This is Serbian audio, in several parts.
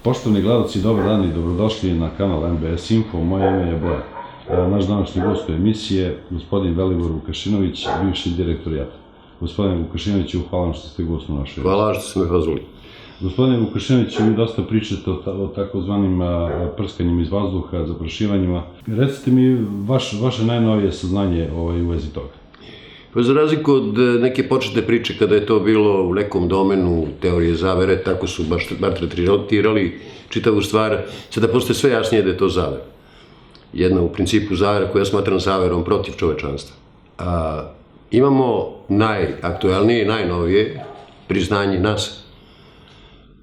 Poštovani gledalci, dobar dan i dobrodošli na kanal MBS Info. Moje ime je Bojan. Naš današnji gost u emisije, gospodin Velibor Vukašinović, bivši direktor JAT-a. Gospodine Vukašinoviću, hvala što ste gost u našoj. Hvala što ste me pozvali. Gospodine Vukašinoviću, vi dosta pričate o takozvanim prskanjima iz vazduha, zaprašivanjima. Recite mi vaše najnovije saznanje u vezi toga. Pa za razliku od neke početne priče kada je to bilo u nekom domenu teorije zavere, tako su bar tretirali čitavu stvar, sada postoje sve jasnije da je to zavera. Jedna u principu zavera koja ja smatram zaverom protiv čovečanstva. Imamo najaktuelnije, najnovije priznanje NASA.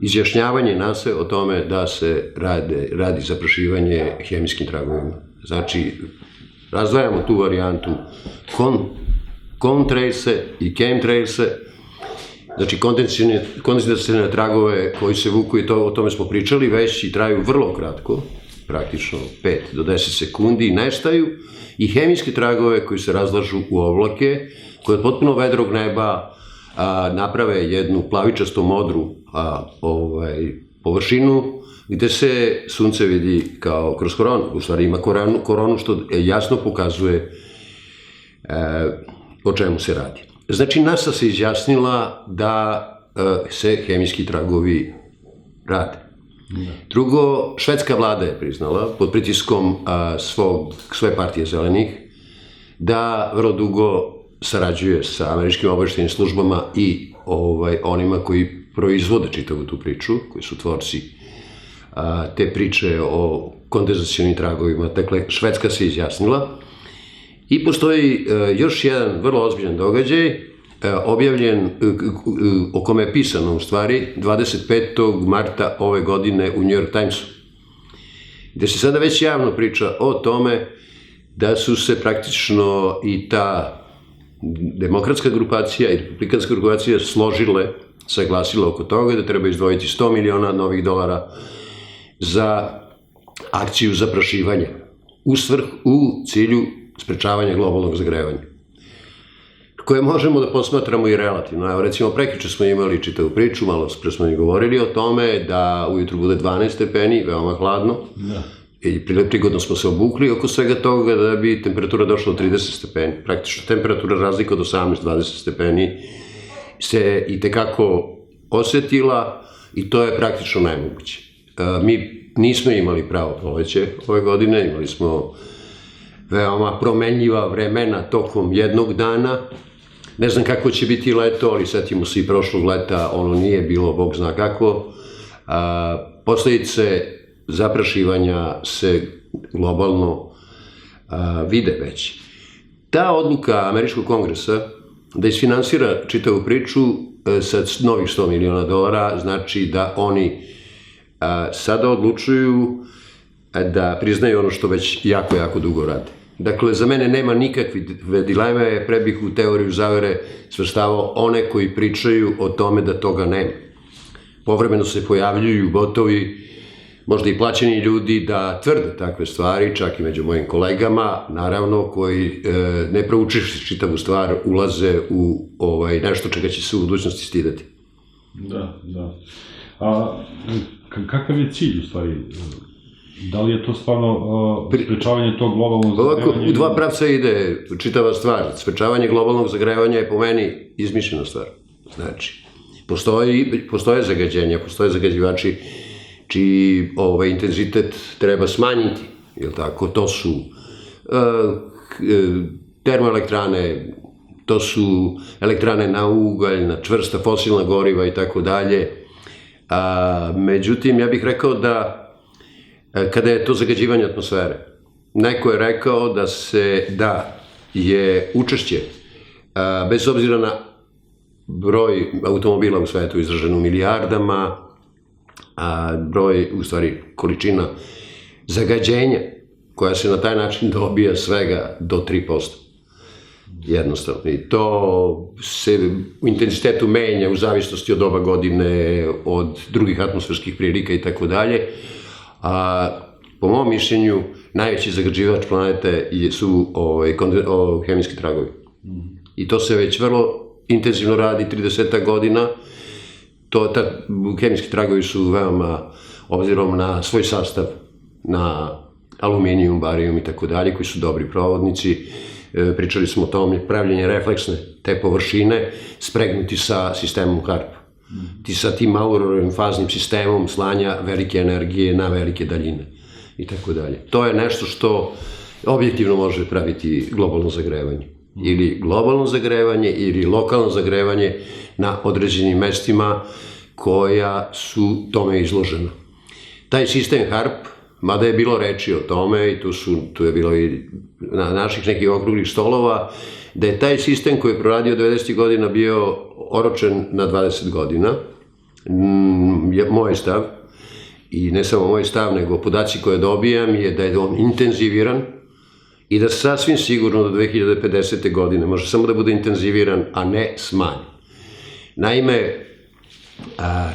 Izjašnjavanje NASA o tome da se radi zaprašivanje hemijskim tragovima. Znači, razdvajamo tu varijantu contrailse i chemtrailse, znači kondensacione tragove koji se vuku, i o tome smo pričali, već i traju vrlo kratko, praktično 5 do 10 sekundi, nestaju, i hemijske tragove koji se razlažu u oblake, koje od potpuno vedrog neba naprave jednu plavičasto modru površinu, gde se sunce vidi kao kroz koronu. U stvari ima koronu, što jasno pokazuje o čemu se radi. Znači, NASA se izjasnila da se hemijski tragovi rade. Drugo, švedska vlada je priznala, pod pritiskom svoje partije zelenih, da vrlo dugo sarađuje sa američkim obaveštajnim službama i onima koji proizvode čitavu tu priču, koji su tvorci te priče o kondenzacionim tragovima. Dakle, Švedska se izjasnila. I postoji još jedan vrlo ozbiljan događaj, objavljen, o kome je pisano u stvari, 25. marta ove godine u New York Timesu, gde se sada već javno priča o tome da su se praktično i ta demokratska grupacija i republikanska grupacija saglasile oko toga da treba izdvojiti $100 miliona novih dolara za akciju zaprašivanja u cilju sprečavanja globalnog zagrevanja, koje možemo da posmatramo i relativno. Evo, recimo, prekjuče smo imali čitavu priču, malo pre smo i govorili o tome da ujutru bude 12 stepeni, veoma hladno, i prigodno smo se obukli oko svega toga da bi temperatura došla do 30 stepeni. Praktično temperatura razlika od 18-20 stepeni se i tekako osetila, i to je praktično najmoguće. Mi nismo imali pravo proleće ove godine, imali smo veoma promenljiva vremena tokom jednog dana. Ne znam kako će biti leto, ali setimo se i prošlog leta, ono nije bilo, Bog zna kako. Posledice zaprašivanja se globalno vide već. Ta odluka američkog kongresa da isfinansira čitavu priču sa novih $100 miliona znači da oni sada odlučuju da priznaju ono što već jako, jako dugo rade. Dakle, za mene nema nikakve dileme, pre bih u teoriju zavere svrstavao one koji pričaju o tome da toga nema. Povremeno se pojavljuju botovi, možda i plaćeni ljudi, da tvrde takve stvari, čak i među mojim kolegama, naravno, koji ne proučivši čitavu stvar ulaze u nešto čega će se u budućnosti stidati. Da. A kakav je cilj u stvari? Da li je to stvarno sprečavanje tog globalnog zagrevanja? U dva pravca ide čitava stvar. Sprečavanje globalnog zagrevanja je po meni izmišljena stvar. Znači, postoje zagađenja, postoje zagađivači čiji intenzitet treba smanjiti. To su termoelektrane, to su elektrane na ugalj, na čvrsta fosilna goriva i tako dalje. Međutim, ja bih rekao da kada je to zagađivanje atmosfere, neko je rekao da je učešće, bez obzira na broj automobila u svetu izražen u milijardama, broj, u stvari, količina zagađenja koja se na taj način dobija svega do 3%. Jednostavno. I to se u intenzitetu menja u zavisnosti od doba godine, od drugih atmosferskih prilika i tako dalje. Po mom mišljenju, najveći zagađivač planete su hemijski tragovi. I to se već vrlo intenzivno radi 30 godina. Hemijski tragovi su veoma obzirom na svoj sastav, na aluminijum, barijum i tako dalje, koji su dobri provodnici. Pričali smo o tome, pravljenje refleksne te površine spregnuti sa sistemom HARP. Ti sa tim Maurorovim faznim sistemom slanja velike energije na velike daljine i tako dalje. To je nešto što objektivno može praviti globalno zagrevanje. Ili globalno zagrevanje ili lokalno zagrevanje na određenim mestima koja su tome izložena. Taj sistem HARP, mada je bilo reči o tome i tu je bilo i na naših nekih okruglih stolova, da je taj sistem koji je proradio 90. godina bio oročen na 20 godina. Moj stav, i ne samo moj stav, nego podaci koje dobijam je da je on intenziviran i da sasvim sigurno do 2050. godine može samo da bude intenziviran, a ne smanjen. Naime,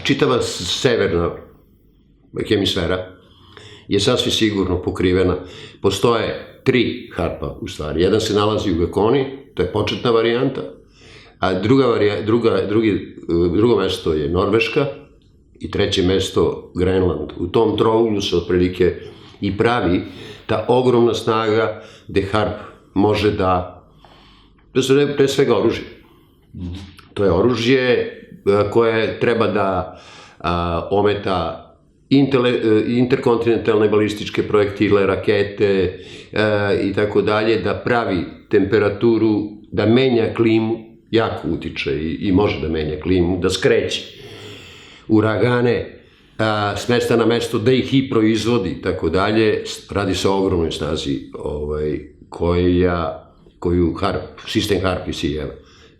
čitava severna hemisfera je sasvim sigurno pokrivena. Postoje 3 HARP-a u stvari. Jedan se nalazi u Gakoni, to je početna varijanta, a drugo mesto je Norveška i treće mesto Grenland. U tom trouglu se otprilike i pravi ta ogromna snaga gde HARP može to su pre svega oružje. To je oružje koje treba da ometa interkontinentalne balističke projektile, rakete i tako dalje, da pravi temperaturu, da menja klimu, jako utiče i može da menja klimu, da skreće uragane s mesta na mesto, da ih i proizvodi i tako dalje. Radi se o ogromnoj snazi koju sistem HARP isijeva.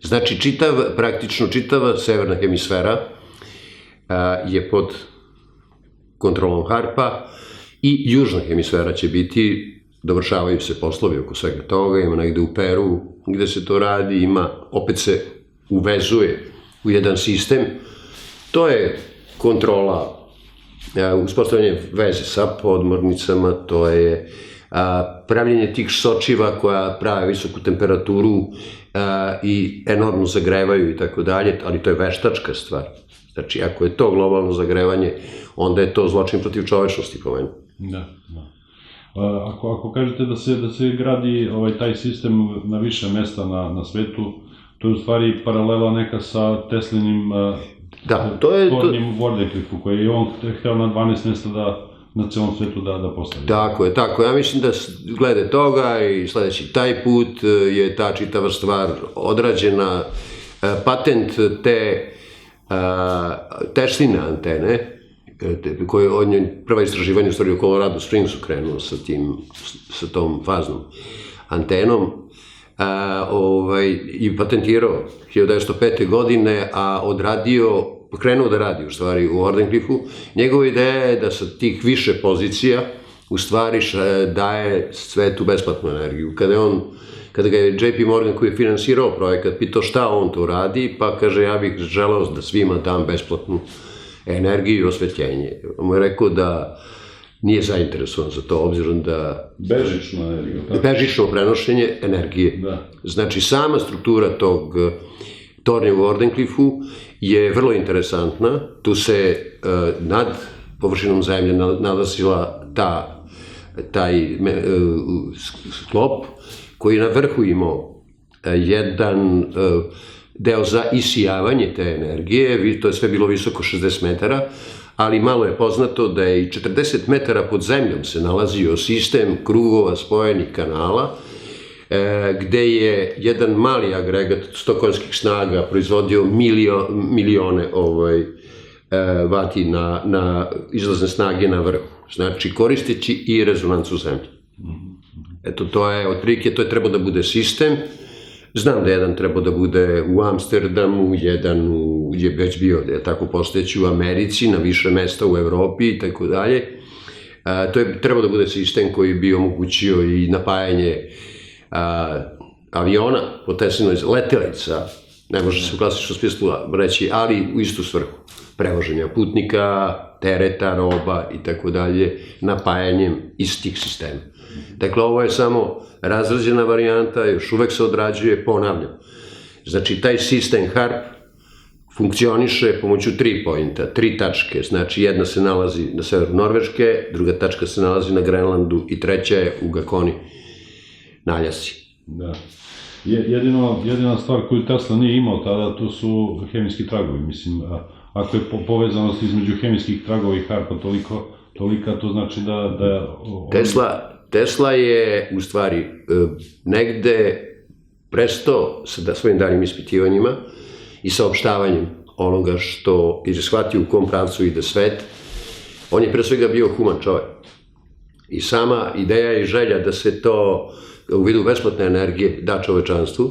Znači, praktično čitava severna hemisfera je pod kontrolom HARP-a i južna hemisfera će biti, dovršavaju se poslovi oko svega toga, ima negde u Peru gde se to radi, opet se uvezuje u jedan sistem. To je kontrola, uspostavljanje veze sa podmornicama, to je pravljenje tih sočiva koja prave visoku temperaturu i enormno zagrevaju i tako dalje, ali to je veštačka stvar. Znači, ako je to globalno zagrevanje, onda je to zločin protiv čovečnosti, po meni. Da. Ako kažete da se gradi taj sistem na više mesta na svetu, to je u stvari paralela neka sa Teslinim tornjem u Wardenclyffu, koji je on hteo na 12 mesta na celom svetu da postavi. Tako je. Ja mislim da glede toga i sledeći taj put je ta čitava stvar odrađena. Patent te Tesline antene, koje prva istraživanja u stvari u Colorado Springsu krenuo sa tom faznom antenom i patentirao 1905. godine, a krenuo da radi u stvari u Wardenclyffu. Njegova ideja je da sa tih više pozicija u stvari daje svetu besplatnu energiju. Kada ga je JP Morgan, koji je finansirao projekat, pitao šta on to radi, pa kaže, ja bih želeo da svima dam besplatnu energiju i osvetljenje. On mu je rekao da nije zainteresovan za to, obzirom da... Bežičnu energiju, tako? Bežično prenošenje energije. Znači, sama struktura tog tornja u Wardenclyffu je vrlo interesantna. Tu se nad površinom zemlje nalazila taj sklop, koji je na vrhu imao jedan deo za isijavanje te energije, to je sve bilo visoko 60 metara, ali malo je poznato da je i 40 metara pod zemljom se nalazio sistem krugova spojenih kanala, gde je jedan mali agregat 100 konjskih snaga proizvodio milione vati na izlazne snage na vrhu. Znači, koristeći i rezonancu zemlje. Eto, to je otprilike, to je trebao da bude sistem. Znam da jedan trebao da bude u Amsterdamu, jedan je već bio, da je tako postojeći u Americi, na više mesta u Evropi i tako dalje. To je trebao da bude sistem koji bi omogućio i napajanje aviona po Teslinoj letelica, ne može se u klasičnom smislu reći, ali u istu svrhu. Prevoženja putnika, tereta, roba i tako dalje, napajanjem istih sistema. Dakle, ovo je samo razrađena varijanta, još uvek se odrađuje, ponavljam. Znači, taj sistem HARP funkcioniše pomoću 3 pointa, 3 tačke, znači jedna se nalazi na severu Norveške, druga tačka se nalazi na Grenlandu i treća je u Gakoni na Aljasci. Da. Jedina stvar koju Tesla nije imao tada, to su hemijski tragovi. Mislim, ako je povezanost između hemijskih tragova i harpa tolika, to znači da... Tesla je, u stvari, negde prestao sa svojim daljim ispitivanjima i saopštavanjem onoga što je shvatio u kom pravcu ide svet. On je pre svega bio human čovek. I sama ideja i želja da se to u vidu besplatne energije da čovečanstvu,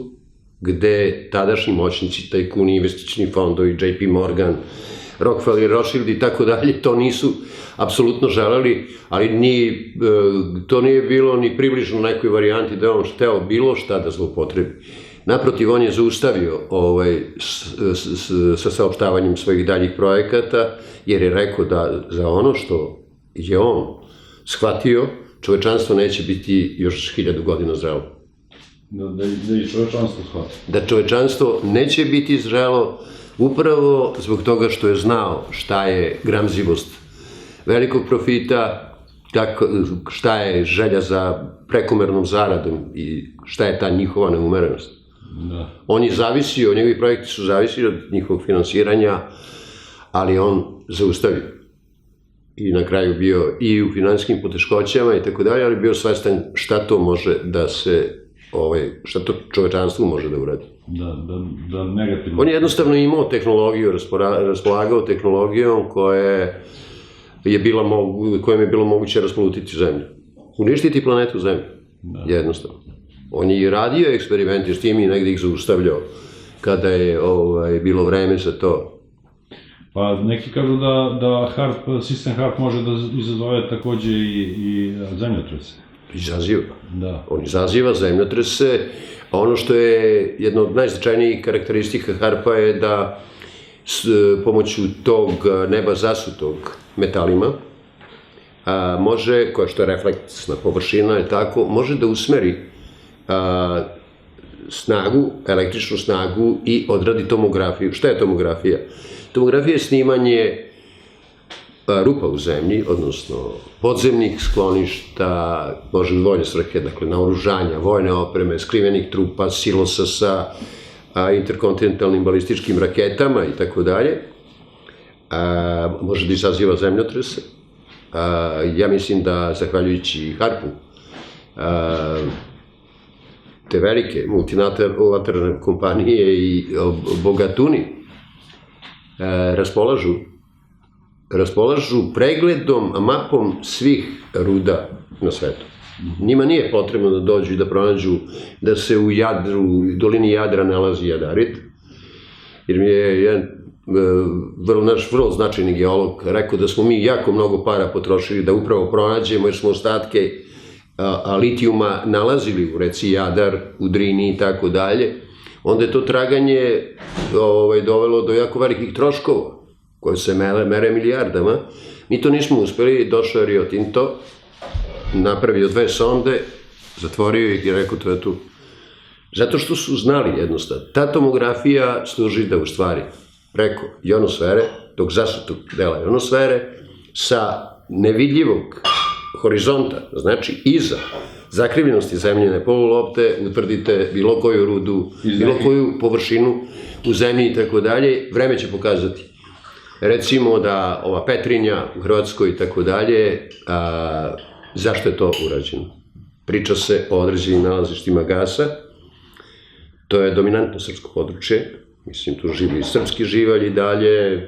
gde tadašnji moćnici, tajkuni, investični fondovi, JP Morgan, Rockefeller, Rothschild i tako dalje, to nisu apsolutno želeli, ali to nije bilo ni približno nekoj varijanti da on hteo bilo šta da zloupotrebi. Naprotiv, on je zaustavio sa saopštavanjem svojih daljih projekata, jer je rekao da za ono što je on shvatio, čovečanstvo neće biti još 1000 godina zrelo. Da i čovečanstvo shvati. Da čovečanstvo neće biti zrelo upravo zbog toga što je znao šta je gramzivost velikog profita, šta je želja za prekomernom zaradom i šta je ta njihova neumerenost. On je zavisio, njegovi projekti su zavisili od njihovog finansiranja, ali on zaustavio. I na kraju bio i u finansijskim poteškoćama i tako dalje, ali bio svestan šta to može da se, šta to čovečanstvo može da uradi. Da negativno... On je jednostavno imao tehnologiju, raspolagao tehnologijom kojom je bilo moguće raspolutiti zemlju. Uništiti planetu Zemlju. Jednostavno. On je i radio eksperimenti s tim i negdje ih zaustavljao kada je bilo vreme za to. Pa neki kažu da sistem HARP može da izazove takođe i zemljotrese. Izaziva. Da. On izaziva zemljotrese. Ono što je jedna od najznačajnijih karakteristika HARP-a je da pomoću tog neba zasutog metalima može, koja što je refleksna površina, može da usmeri snagu, električnu snagu i odradi tomografiju. Šta je tomografija? Tomografija je snimanje rupa u zemlji, odnosno podzemnih skloništa, može u vojne svrhe, dakle naoružanja, vojne opreme, skrivenih trupa, silosa sa interkontinentalnim balističkim raketama i tako dalje. Može da izaziva zemljotrese. Ja mislim da, zahvaljujući HARP-u, te velike multilateralne kompanije i bogatuni raspolažu pregledom, mapom svih ruda na svetu. Njima nije potrebno da dođu i da pronađu da se u dolini Jadra nalazi jadarit, jer mi je jedan naš vrlo značajni geolog rekao da smo mi jako mnogo para potrošili da upravo pronađemo, jer smo ostatke litijuma nalazili u reci Jadar, u Drini i tako dalje. Onda je to traganje dovelo do jako velikih troškova, koje se mere milijardama. Mi to nismo uspeli, došao je Rio Tinto, napravio 2 sonde, zatvorio ih i rekao to je tu. Zato što su znali jednostavno. Ta tomografija služi da u stvari preko ionosfere, tog zasutog dela ionosfere, sa nevidljivog horizonta, znači iza zakrivljenosti zemljine polulopte, utvrdite bilo koju rudu, bilo koju površinu u zemlji i tako dalje, vreme će pokazati. Recimo da ova Petrinja u Hrvatskoj i tako dalje, zašto je to urađeno? Priča se o određenim nalazištima gasa, to je dominantno srpsko područje, mislim tu živi srpski živalj i dalje,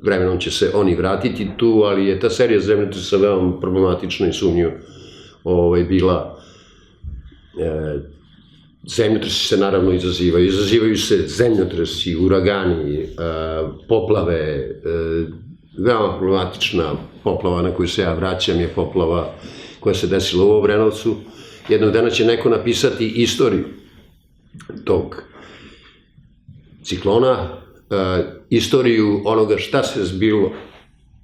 vremenom će se oni vratiti tu, ali je ta serija zemljotresa veoma problematična i sumnju bila. Zemljotresi se naravno izazivaju se zemljotresi, uragani, poplave, veoma problematična poplava na koju se ja vraćam je poplava koja se desila u Obrenovcu. Jednog dana će neko napisati istoriju tog ciklona, istoriju onoga šta se zbilo,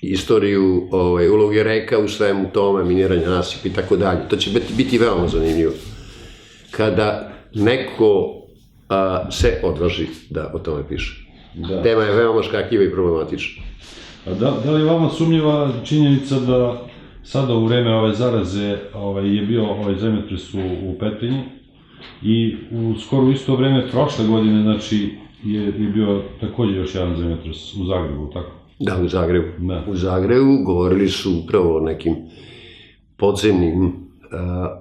istoriju uloge reka u svemu tome, miniranja nasipa i tako dalje. To će biti veoma zanimljivo. Kada neko se odvaži da o tome piše. Da. Tema je veoma škakljiva i problematična. A da li je vama sumnjiva činjenica da sada u vreme ove zaraze je bio ovaj zemljotres u Petrinji i skoro u isto vreme prošle godine, znači, je bio takođe još jedan zemljotres u Zagrebu, tako? Da, u Zagrebu. Da. U Zagrebu govorili su upravo o nekim podzemnim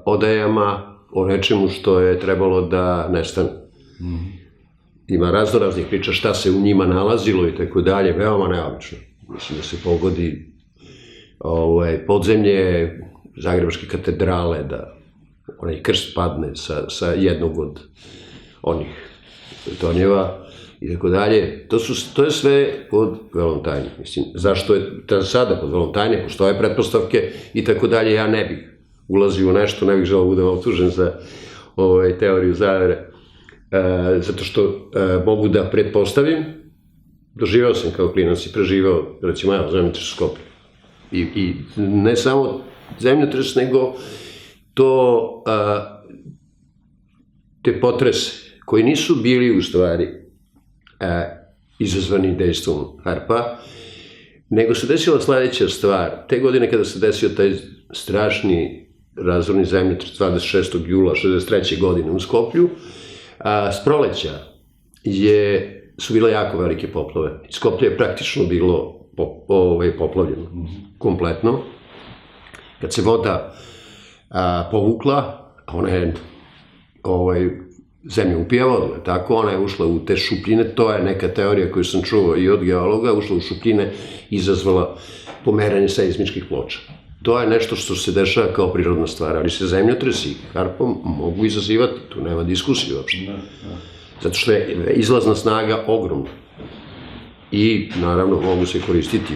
odajama, o nečemu što je trebalo da nestane. Ima raznih priča šta se u njima nalazilo i tako dalje, veoma neobično. Mislim da se pogodi podzemlje Zagrebačke katedrale, da onaj krst padne sa jednog od onih tornjeva i tako dalje. To je sve pod velom tajne. Mislim, zašto je sada pod velom tajne, postoje pretpostavke i tako dalje, ja ne bih ulazio u nešto, ne bih želeo budem optužen za teoriju zavere, zato što mogu da pretpostavim, doživao sam kao klinac i preživao, recimo ja, zemljotres u Skoplju. I ne samo zemljotres, nego te potrese, koji nisu bili u stvari izazvani dejstvom harpa, nego se desila sledeća stvar. Te godine kada se desio taj strašni razorni zemljotres 26. jula 1963. godine u Skoplju, s proleća su bile jako velike poplave. Skoplje je praktično bilo poplavljeno kompletno. Kad se voda povukla, ona je zemlja upija vodu, tako, ona je ušla u te šupljine, to je neka teorija koju sam čuo i od geologa, ušla u šupljine i izazvala pomeranje seizmičkih ploča. To je nešto što se dešava kao prirodna stvar, ali se zemljotresi harpom mogu izazivati, tu nema diskusije uopšte. Zato što je izlazna snaga ogromna. I, naravno, mogu se koristiti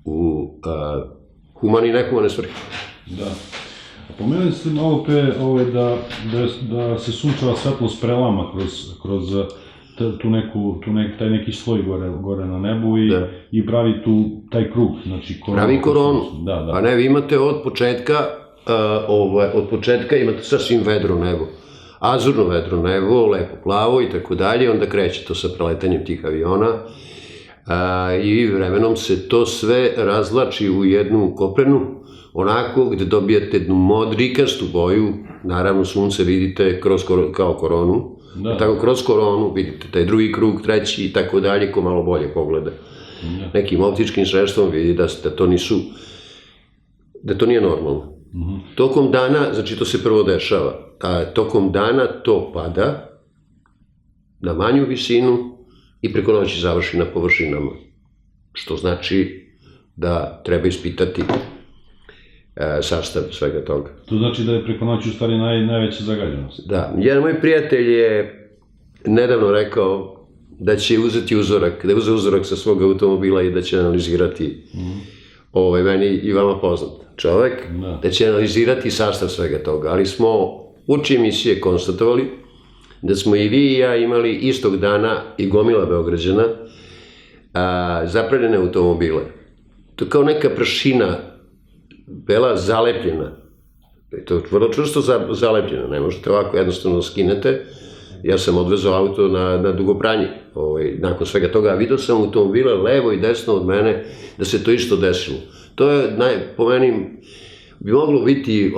u humane i nehumane svrhe. Da. Pomenuli ste malo pre da se sunčeva svetlost prelama kroz taj neki sloj gore na nebu i pravi taj krug, znači koronu. Pravi koronu. Pa ne, vi imate od početka imate sasvim vedro nebo. Azurno vedro nebo, lepo plavo i tako dalje, onda kreće to sa preletanjem tih aviona i vremenom se to sve razvlači u jednu koprenu, onako gde dobijate jednu modrikastu boju, naravno sunce vidite kao koronu, tako kroz koronu vidite taj drugi krug, treći i tako dalje, ko malo bolje pogleda. Nekim optičkim sredstvom vidi da to nije normalno. Tokom dana, znači to se prvo dešava, tokom dana to pada na manju visinu i preko noći završi na površinama, što znači da treba ispitati sastav svega toga. To znači da je preko noći u stvari najveća zagađenost. Da. Jedan moj prijatelj je nedavno rekao da će uzeti uzorak, da je uzeo uzorak sa svog automobila i da će analizirati, meni i vama poznat čovek, da će analizirati sastav svega toga, ali smo uoči emisije konstatovali da smo i vi i ja imali istog dana i gomila Beograđana zapravljene automobile. To je kao neka prašina bila zalepljena. To je vrlo čvrsto zalepljeno, ne možete ovako jednostavno skinete. Ja sam odvezao auto na Dugopranje, nakon svega toga, vidio sam automobile levo i desno od mene da se to isto desilo. To je, po meni, bi moglo biti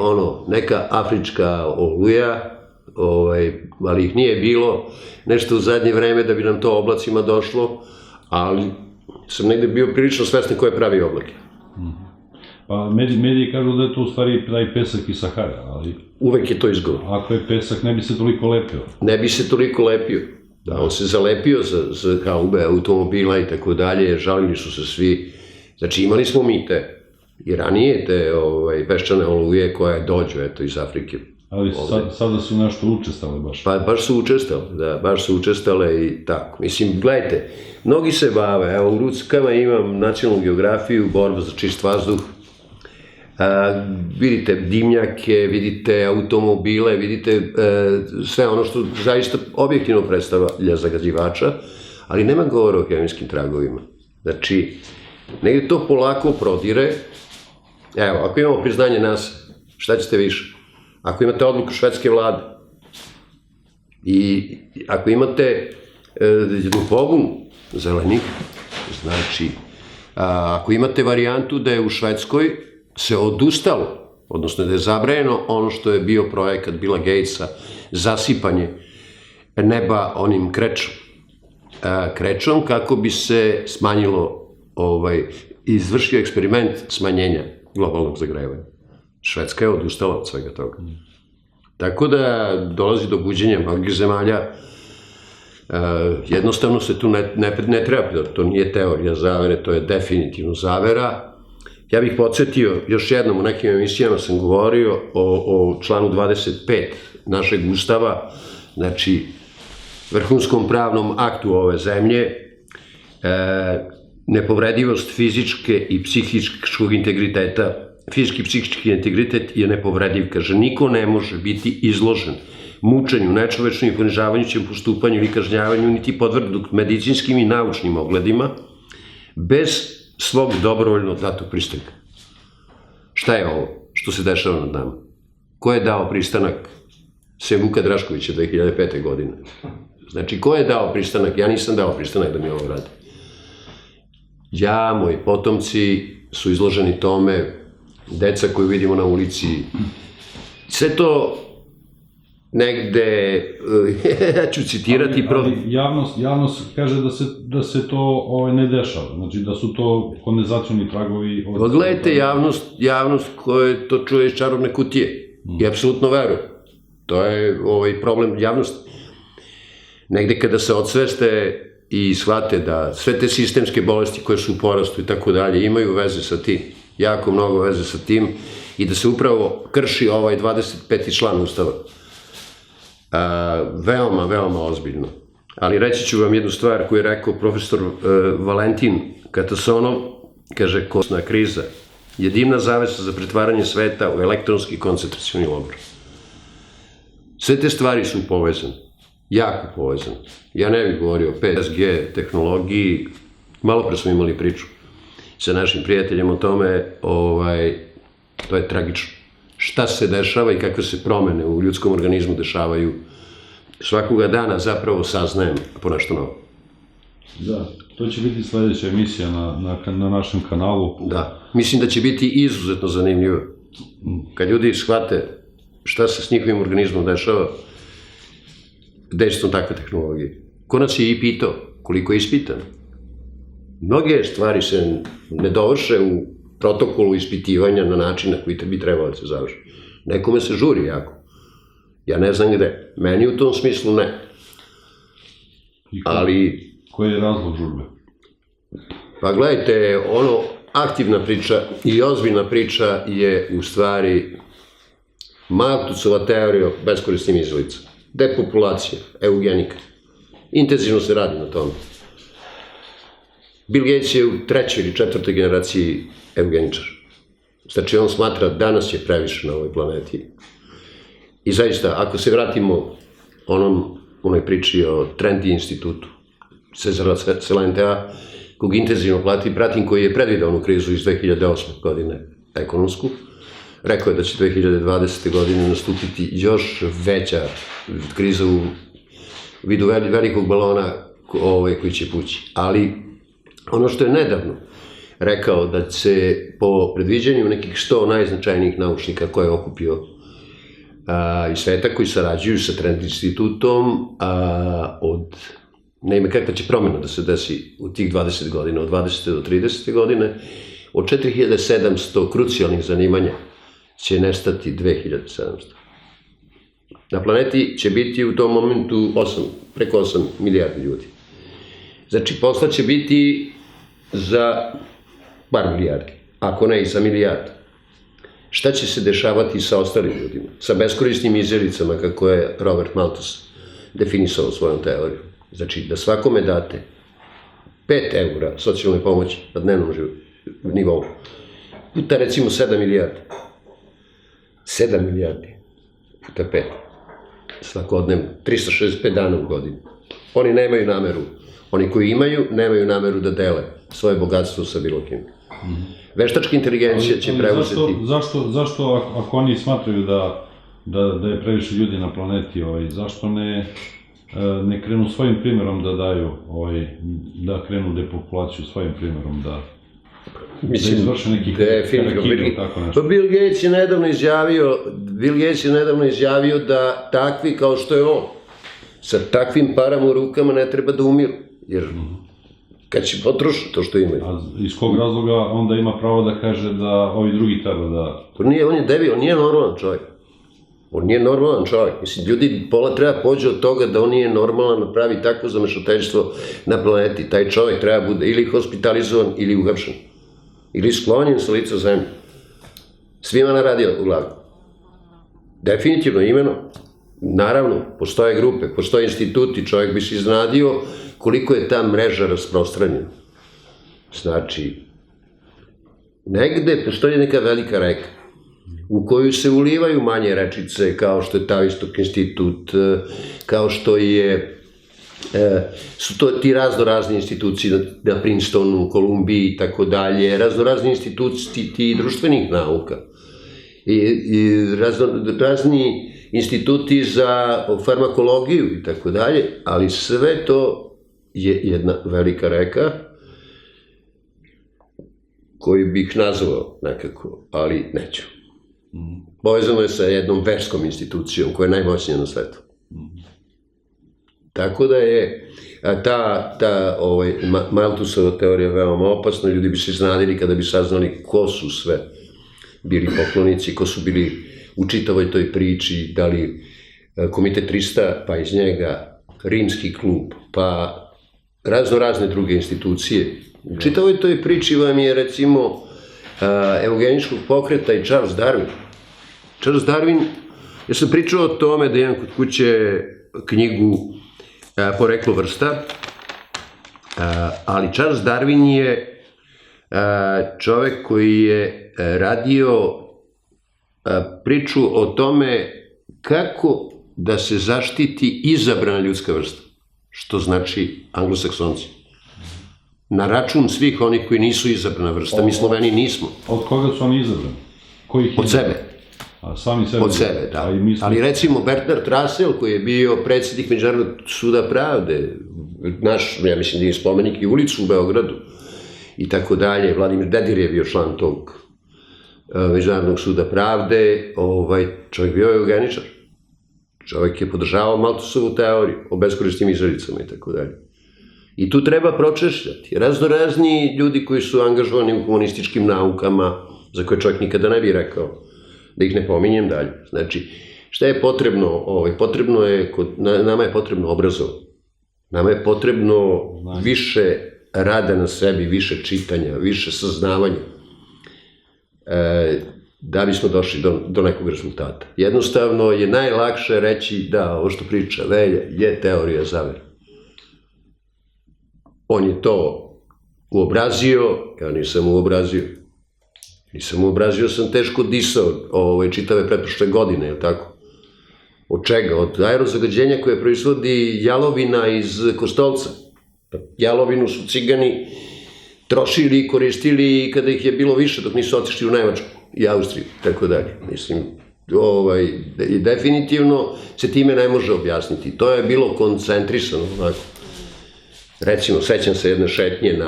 neka afrička oluja, ali ih nije bilo nešto u zadnje vreme da bi nam to oblacima došlo, ali sam negde bio prilično svestan ko je pravi oblake. Pa mediji kažu da je to u stvari taj pesak iz Sahara, ali... Uvek je to izgovor. Ako je pesak, ne bi se toliko lepio. Ne bi se toliko lepio. Da, on se zalepio za haube automobila i tako dalje, žalili su se svi. Znači, imali smo mi i ranije te peščane oluje koje dođu, iz Afrike. Ali sada su nešto učestale baš. Pa baš su učestale, da, baš su učestale i tako. Mislim, gledajte, mnogi se bave, evo u rukama imam nacionalnu geografiju, borba za čist vazduh, vidite dimnjake, vidite automobile, vidite sve ono što zaista objektivno predstavlja zagađivača, ali nema govora o hemijskim tragovima. Znači, negde to polako prodire. Evo, ako imamo priznanje nas, šta ćete više? Ako imate odluku švedske vlade i ako imate jednu pobunu zelenih, znači, ako imate varijantu da je u Švedskoj se odustalo, odnosno da je zabranjeno ono što je bio projekat Billa Gatesa, zasipanje neba onim krečom kako bi se smanjilo, izvršio eksperiment smanjenja globalnog zagrevanja. Švedska je odustala od svega toga. Tako da dolazi do buđenja mnogih zemalja. Jednostavno se tu ne treba, to nije teorija zavere, to je definitivno zavera. Ja bih podsjetio, još jednom u nekim emisijama sam govorio o članu 25 našeg ustava, znači vrhunskom pravnom aktu ove zemlje, nepovredivost fizičke i psihičkog integriteta. Fizički i psihički integritet je nepovrediv, kaže, niko ne može biti izložen mučenju, nečovečnom i ponižavajućem postupanju ili kažnjavanju, niti podvrgnut medicinskim i naučnim ogledima, bez svog dobrovoljno datog pristanka. Šta je ovo što se dešava nad nama? Ko je dao pristanak? Sem Vuka Draškovića 2005. godine. Znači, ko je dao pristanak? Ja nisam dao pristanak da mi ovo radi. Ja, moji potomci su izloženi tome, deca koju vidimo na ulici, sve to negde, ja ću citirati... Ali javnost kaže da se to ne dešava, znači da su to kondenzacioni tragovi... Pogledajte javnost koja to čuje iz čarobne kutije i apsolutno veruje. To je problem javnosti. Negde kada se odsveste i shvate da sve te sistemske bolesti koje su u porastu i tako dalje imaju veze sa tim, jako mnogo veze sa tim, i da se upravo krši ovaj 25. član Ustava. Veoma, veoma ozbiljno. Ali reći ću vam jednu stvar koju je rekao profesor Valentin Katasonov, kaže, kosna kriza je dimna zavesa za pretvaranje sveta u elektronski koncentracioni logor. Sve te stvari su povezane, jako povezane. Ja ne bih govorio o 5G tehnologiji, malo pre smo imali priču sa našim prijateljem o tome, to je tragično. Šta se dešava i kakve se promene u ljudskom organizmu dešavaju, svakoga dana zapravo saznajem po nešto novo. Da, to će biti sledeća emisija na našem kanalu. Da, mislim da će biti izuzetno zanimljivo. Kad ljudi shvate šta se s njihovim organizmom dešava, dejstvom takve tehnologije. Ko nas je i pitao, koliko je ispitano. Mnoge stvari se ne dovrše u protokolu ispitivanja na način na koji bi trebalo da se završi. Nekome se žuri jako. Ja ne znam gde. Meni u tom smislu ne. Ali... Koji je razlog žurbe? Pa gledajte, aktivna priča i ozbiljna priča je u stvari Malthusova teorija o beskorisnim izlicama. Depopulacija, eugenika. Intenzivno se radi na tome. Bill Gates je u 3. ili 4. generaciji eugeničar. Znači, on smatra danas je previše na ovoj planeti. I zaista, ako se vratimo onoj priči o Trendi institutu, Cezara Celentea, kog intenzivno pratim, koji je predvidao onu krizu iz 2008. godine, ekonomsku, rekao je da će 2020. godine nastupiti još veća kriza u vidu velikog balona koji će pući. Ali ono što je nedavno rekao da se po predviđanju nekih 100 najznačajnijih naučnika koje je okupio iz sveta koji sarađuju sa Trend institutom naime kakva će promjena da se desi u tih 20 godina, od 20. do 30. godine, od 4700 krucijalnih zanimanja će nestati 2700. Na planeti će biti u tom momentu preko 8 milijardi ljudi. Znači, posla će biti za par milijardi, ako ne i za milijardu. Šta će se dešavati sa ostalim ljudima? Sa beskorisnim izjericama, kako je Robert Malthus definisao svojom teorijom. Znači, da svakome date 5 € socijalne pomoći na dnevnom nivou, puta recimo 7 milijardi. 7 milijardi puta 5. Svakodnevno, 365 dana u godini. Oni nemaju nameru, oni koji imaju, nemaju nameru da dele svoje bogatstvo sa bilo kim. Veštačka inteligencija će preuzeti... Zašto ako oni smatraju da je previše ljudi na planeti, zašto ne ne krenu svojim primjerom da daju, da krenu depopulaciju svojim primjerom, da izvrše neki harakiri, tako nešto. Pa Bill Gates je nedavno izjavio da takvi kao što je on, sa takvim parama u rukama ne treba da umiru, jer kad će potrošiti to što imaju. A iz kog razloga onda ima pravo da kaže da ovi drugi treba da... On je debil, on nije normalan čovjek. On nije normalan čovjek. Mislim, ljudi pola treba pođe od toga da on nije normalan, napravi takvo zamešateljstvo na planeti. Taj čovjek treba bude ili hospitalizovan ili uhapšen. Ili sklonjen sa lica zemlje. Svima naradio u glavi. Definitivno, imeno. Naravno, postoje grupe, postoje instituti, čovjek bi se iznadio koliko je ta mreža rasprostranjena. Znači, negde postoji neka velika reka u koju se ulivaju manje rečice, kao što je Taoistok institut, kao što su to ti raznorazni institucije na Princetonu, Kolumbiji i tako dalje, raznorazni instituti društvenih nauka i razni instituti za farmakologiju i tako dalje, ali sve to je jedna velika reka koju bih nazvao nekako, ali neću. Povezano je sa jednom verskom institucijom koja je najmoćnija na svetu. Tako da je ta Malthusova teorija veoma opasna, ljudi bi se iznadili kada bi saznali ko su sve bili poklonici, ko su bili u čitavoj toj priči, da li Komitet 300, pa iz njega Rimski klub, pa razne druge institucije. U čitavoj toj priči vam je recimo eugeničkog pokreta i Charles Darwin. Charles Darwin, ja sam pričao o tome da imam kod kuće knjigu Poreklo vrsta, ali Charles Darwin je čovek koji je radio priču o tome kako da se zaštiti izabrana ljudska vrsta, što znači anglosaksonci. Na račun svih onih koji nisu izabrana vrsta, mi Sloveni nismo. Od koga su oni izabrani? Od sebe. A sami sebe? Od sebe, da. Ali recimo Bertrand Russell, koji je bio predsjednik Međunarodnog suda pravde, naš, ja mislim da je spomenik i ulicu u Beogradu, i tako dalje, Vladimir Dedir je bio član tog Međunarodnog suda pravde, čovjek bio eugeničar. Čovjek je podržavao Malthusovu teoriju o beskorisnim izradicama i tako dalje. I tu treba pročešljati. Raznorazni ljudi koji su angažovani u humanističkim naukama, za koje čovjek nikada ne bi rekao, da ih ne pominjem dalje. Znači, šta je potrebno? Nama je potrebno obrazovanje. Nama je potrebno više rada na sebi, više čitanja, više saznavanja, da bismo došli do nekog rezultata. Jednostavno je najlakše reći da ovo što priča Velja je teorija zavere. On je to uobrazio, ja nisam uobrazio. Nisam uobrazio, sam teško disao čitave pretprošle godine, je li tako? Od čega? Od aerozagađenja koje proizvodi jalovina iz Kostolca. Jalovinu su Cigani trošili i koristili kada ih je bilo više dok nisu otišli u Nemačku i Austriju, tako dalje. Mislim, definitivno se time ne može objasniti. To je bilo koncentrisano, onako. Recimo, sećam se jedne šetnje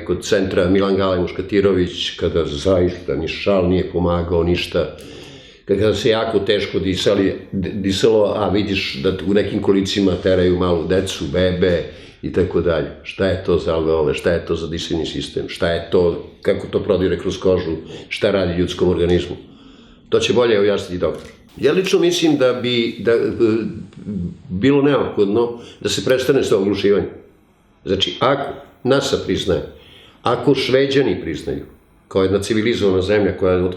kod centra Milan Gale Muškatirović, kada zaista ni šal nije pomagao, ništa. Kada se jako teško disalo, a vidiš da u nekim kolicima teraju malu decu, bebe i tako dalje. Šta je to za alveole, šta je to za disajni sistem, šta je to, kako to prodire kroz kožu, šta radi ljudskom organizmu. To će bolje objasniti doktor. Ja lično mislim da bi bilo neophodno da se prestane s to oglušivanje. Znači, ako NASA priznaje, ako Šveđani priznaju, kao jedna civilizovana zemlja koja,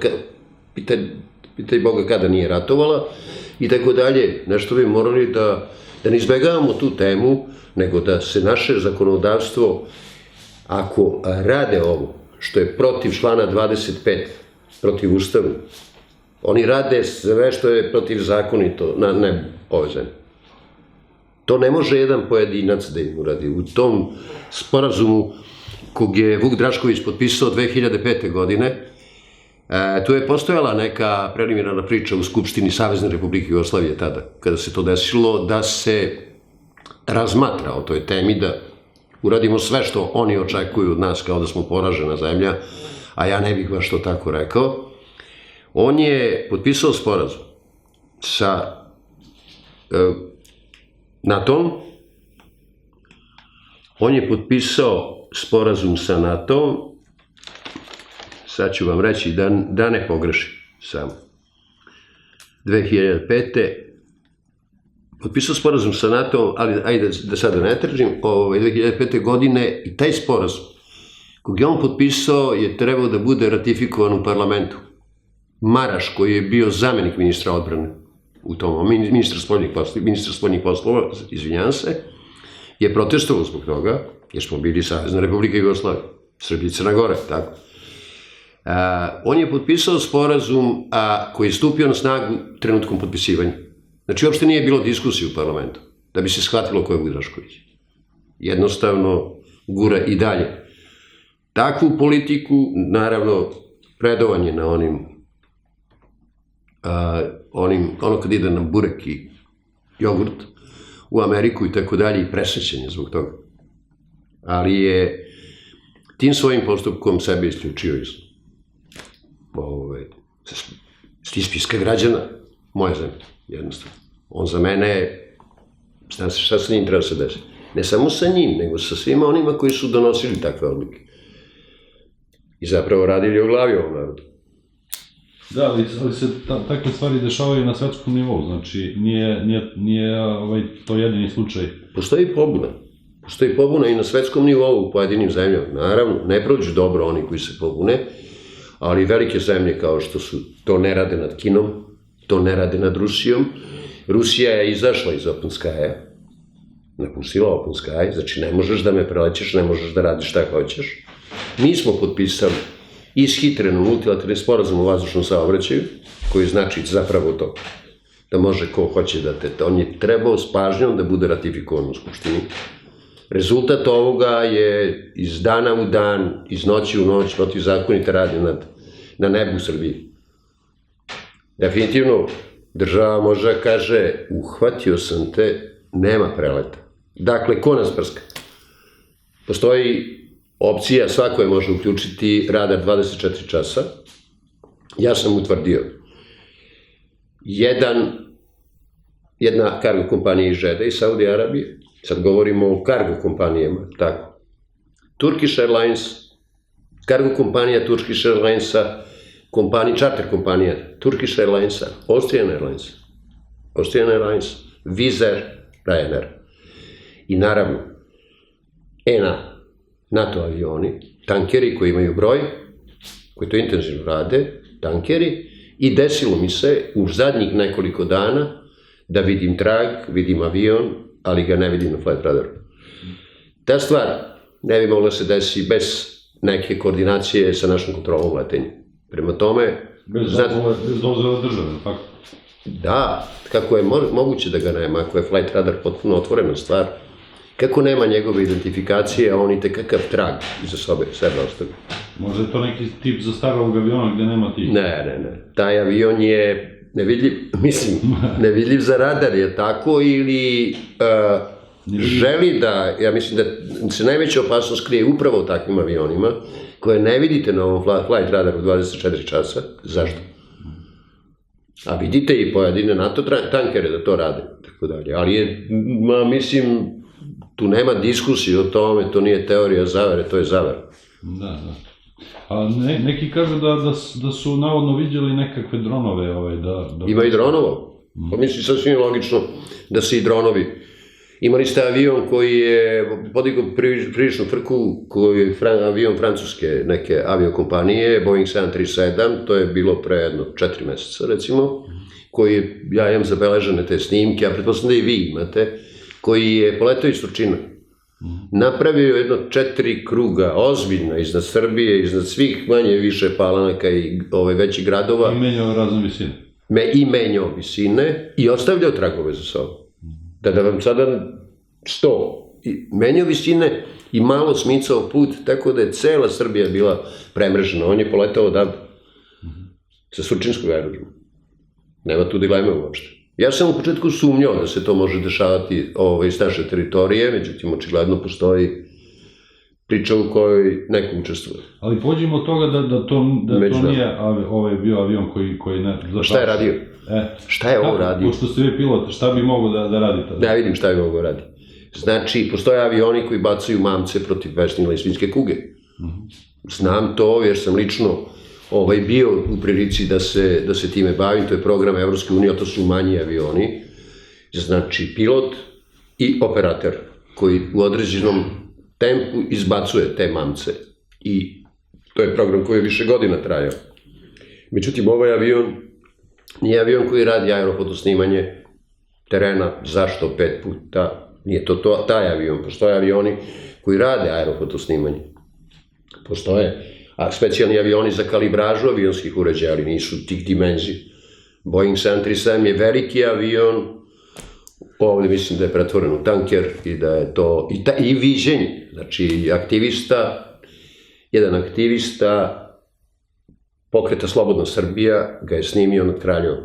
pitaj Boga kada nije ratovala, i tako dalje, nešto bi morali da ne izbegavamo tu temu, nego da se naše zakonodavstvo, ako rade ovo, što je protiv člana 25, protiv Ustava, oni rade sve što je protivzakonito na nebu ove zemlje. To ne može jedan pojedinac da im uradi. U tom sporazumu kog je Vuk Drašković potpisao 2005. godine, Tu je postojala neka preliminarna priča u Skupštini Savezne Republike Jugoslavije tada, kada se to desilo, da se razmatra o toj temi, da uradimo sve što oni očekuju od nas kao da smo poražena zemlja, a ja ne bih baš to tako rekao. On je potpisao sporazum sa NATO-om, on je potpisao sporazum sa NATO-om, sad ću vam reći da ne pogrešim samo. 2005. potpisao sporazum sa NATO-om, ali ajde da sada ne tražim, 2005. godine i taj sporazum kog je on potpisao je trebao da bude ratifikovan u parlamentu. Maraš, koji je bio zamenik ministra odbrane u tom, ministar spoljnih poslova, izvinjam se, je protestovao zbog toga, jer smo bili Savezna Republika Jugoslavije, Srbija i Crna Gora, tako. On je potpisao sporazum koji je stupio na snagu trenutkom potpisivanja. Znači, uopšte nije bilo diskusije u parlamentu, da bi se shvatilo ko je Vuk Drašković. Jednostavno, gura i dalje. Takvu politiku, naravno, predovanje na ono kad ide na burek i jogurt u Ameriku i tako dalje, i presrećenje zbog toga. Ali je tim svojim postupkom sebe isključio iz spiska građana moje zemlje, jednostavno. On za mene, šta sa njim treba se desiti? Ne samo sa njim, nego sa svima onima koji su donosili takve odluke. I zapravo radili o glavi ovom narodu. Da, ali se takve stvari dešavaju na svetskom nivou, znači nije to jedini slučaj. Postoji pobuna i na svetskom nivou u pojedinim zemljama. Naravno, ne prođu dobro oni koji se pobune, ali velike zemlje kao što su, to ne rade nad Kinom, to ne rade nad Rusijom. Rusija je izašla iz Open Sky-a, napustila Open Sky, znači ne možeš da me prelećeš, ne možeš da radiš šta hoćeš. Mi smo potpisali ishitrenu multilateralni sporazum o vazdušnom saobraćaju, koji znači zapravo to, da može ko hoće da te... On je trebao s pažnjom da bude ratifikovan u Skupštini. Rezultat ovoga je iz dana u dan, iz noći u noć, protivzakonite radnje na nebu u Srbiji. Definitivno, država može da kaže, uhvatio sam te, nema preleta. Dakle, ko nas prska? Postoji opcija, svako je može uključiti radar 24 časa. Ja sam utvrdio. Jedna kargo kompanija iz Žede, iz Saudi Arabije, sad govorimo o kargo kompanijama, tako. Turkish Airlines, kargo kompanija Turkish Airlinesa, charter kompanija Turkish Airlinesa, Austrian Airlines, Wizz Air, Ryanair. I naravno, NATO avioni, tankeri koji imaju broj, koji to intenzivno rade, tankeri, i desilo mi se u zadnjih nekoliko dana da vidim trag, vidim avion, ali ga ne vidim na flight radaru. Ta stvar ne bi mogla se desiti bez neke koordinacije sa našom kontrolom letenja. Prema tome... Bez dozvola države, tako? Da, kako je moguće da ga nema, ako je flight radar potpuno otvorena stvar, kako nema njegove identifikacije, a on i tekakav trag iza sebe ostavi. Možda je to neki tip zastaralog aviona gde nema tih? Ne. Taj avion je nevidljiv, nevidljiv za radar, je tako, ili želi da, ja mislim da se najveća opasnost krije upravo u takvim avionima, koje ne vidite na ovom flight radaru 24 časa. Zašto? A vidite i pojedine NATO tankere da to rade, tako dalje. Ali mislim, tu nema diskusije o tome, to nije teorija zavere, to je zavera. Da. A neki kažu da su navodno vidjeli nekakve dronove. Ima i dronova. Mislim, sasvim logično da se i dronovi. Imali ste avion koji je podigao priličnu frku, koji je avion francuske neke aviokompanije, Boeing 737, to je bilo pre jedno 4 meseca, recimo, koji je, ja imam zabeležene te snimke, a pretpostavljam da i vi imate, koji je poletao iz Turčina. Napravio jedno 4 kruga, ozbiljno, iznad Srbije, iznad svih manje više palanaka i većih gradova. I menjao razne visine. I menjao visine i ostavljao tragove za sobom. Da vam sada 100. Menjao visine i malo smicao put, tako da je cela Srbija bila premrežena. On je poletao odavde. sa Surčinskog aerodroma. Nema tu dileme uopšte. Ja sam u početku sumnjao da se to može dešavati iz naše teritorije, međutim, očigledno postoji priča u kojoj neko učestvuje. Ali pođimo od toga da to nije bio avion koji ne... Šta je radio? Šta je ovo radio? Pošto ste vi pilot, šta bi mogo da radite? Da, vidim šta bi mogo raditi. Znači, postoje avioni koji bacaju mamce protiv besnila i svinjske kuge. Znam to jer sam lično bio u prilici da se time bavim, to je program Evropske unije, to su manji avioni, znači pilot i operator koji u određenom tempu izbacuje te mamce i to je program koji je više godina trajao. Međutim, ovaj avion nije avion koji radi aerofoto-snimanje terena, zašto 5 puta, nije to taj avion, postoje avioni koji rade aerofoto-snimanje, postoje specijalni avioni za kalibražu avionskih uređaja, ali nisu tih dimenzija. Boeing 737 je veliki avion, ovde mislim da je pretvoren u tanker i da je to, i viđenje, znači jedan aktivista pokreta Slobodna Srbija ga je snimio nad Kraljevom,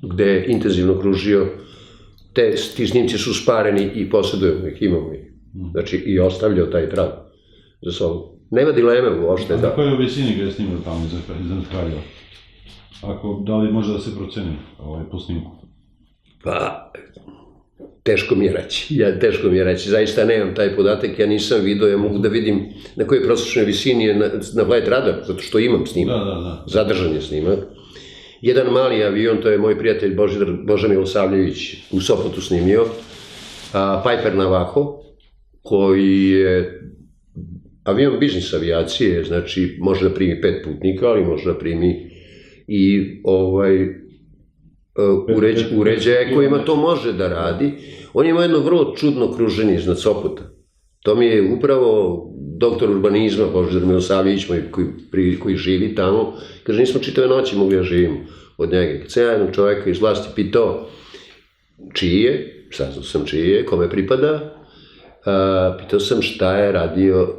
gde je intenzivno kružio, ti snimci su spareni i posjedujemo ih, imamo ih, znači i ostavljao taj trag za sobom. Nema dileme uopšte. Na kojoj visini ga je snimio tamo iznad Kraljeva? Da li može da se proceni po snimku? Pa, teško mi je reći. Zaista nemam taj podatak, ja nisam vidio, ja mogu da vidim na kojoj prosječnoj visini je na flight radar, zato što imam snimak. Zadržan je snimak. Jedan mali avion, to je moj prijatelj Boža Milosavljević u Sopotu snimio, Piper Navajo, koji je avion biznis avijacije, znači može da primi 5 putnika, ali može da primi i uređaje kojima to može da radi. On ima jedno vrlo čudno kruženje iznad Sopota. To mi je upravo doktor urbanizma, Božidar Milosavljević, koji živi tamo, kaže, nismo čitave noći mogli da živimo od njega. Kad sam ja jednog čoveka iz vlasti pitao čiji je, saznao sam čiji je, kome pripada, pitao sam šta je radio,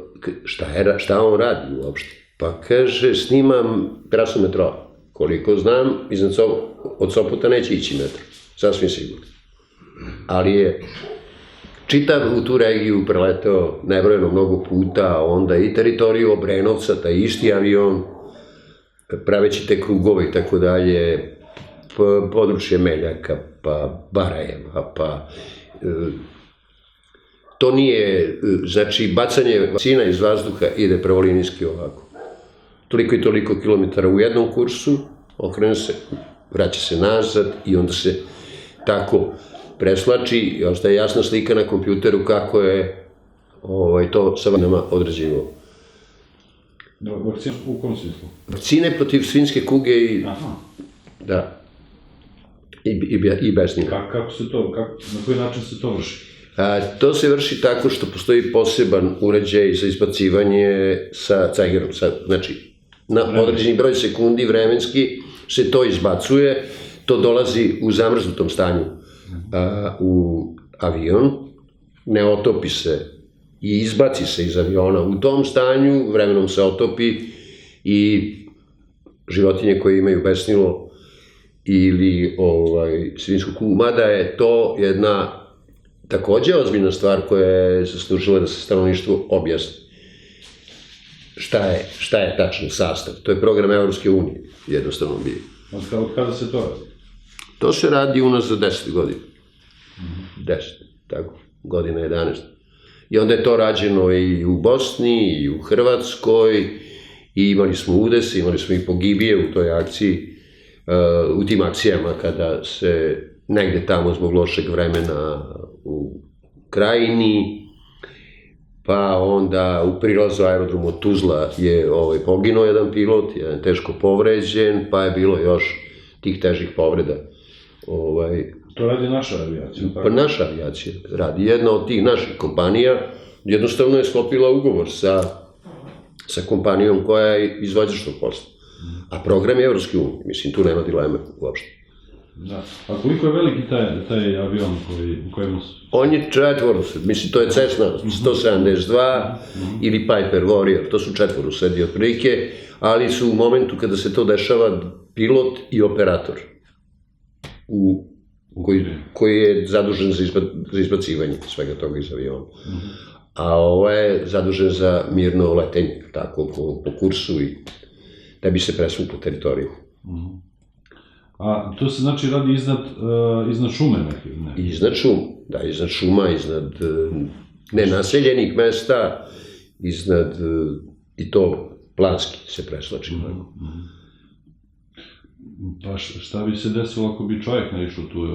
šta on radi uopšte. Pa kaže, snimam trasu metroa. Koliko znam, od Sopota neće ići metro, sasvim sigurno. Ali je čitav u tu regiju preletao nebrojeno mnogo puta, onda i teritoriju Obrenovca, taj isti avion, praveći te krugove i tako dalje, područje Meljaka, pa Barajeva, pa... To nije, znači, bacanje vakcina iz vazduha ide pravolinijski ovako. Toliko i toliko kilometara u jednom kursu, okrene se, vraća se nazad i onda se tako preslači i ostaje jasna slika na kompjuteru kako je to sa vakcinama određivo. Vakcine u kom smislu? Vakcine protiv svinjske kuge i... Da. I besnina. Kako se to, na koji način se to vrši? To se vrši tako što postoji poseban uređaj za izbacivanje sa cajgerom. Znači, na određeni broj sekundi vremenski se to izbacuje, to dolazi u zamrznutom stanju u avion, ne otopi se i izbaci se iz aviona u tom stanju, vremenom se otopi i životinje koje imaju besnilo ili svinjsku kugu, mada je to jedna takođe ozbiljna stvar koja je zaslužila da se stanovništvu objasni. Šta je tačno sastav? To je program Evropske unije, jednostavno bio. Od kada se to radi? To se radi u nas za 10 godina. 10, tako, godina 11. I onda je to rađeno i u Bosni, i u Hrvatskoj, i imali smo udese, imali smo i pogibije u toj akciji, u tim akcijama kada se negde tamo zbog lošeg vremena u Krajini, pa onda u prilazu aerodromu Tuzla je poginuo jedan pilot, jedan teško povređen, pa je bilo još tih težih povreda. To radi naša avijacija? Pa naša avijacija radi. Jedna od tih naših kompanija jednostavno je sklopila ugovor sa kompanijom koja je izvođač tog posla. A program je Evropske unije, mislim, tu nema dileme uopšte. Da. A koliko je veliki taj avion u kojemu su? On je četvorused, mislim, to je Cessna 172 ili Piper Warrior, to su četvorusedi otprilike, ali su u momentu kada se to dešava pilot i operator koji je zadužen za izbacivanje svega toga iz aviona. A ovo je zadužen za mirno letenje, tako, po kursu i da bi se presvuklo teritoriju. A to se znači radi iznad šume neke? Iznad šuma, da, iznad šuma, iznad nenaseljenih mesta, iznad, i to planski se preslači. Pa šta bi se desilo ako bi čovjek naišao tu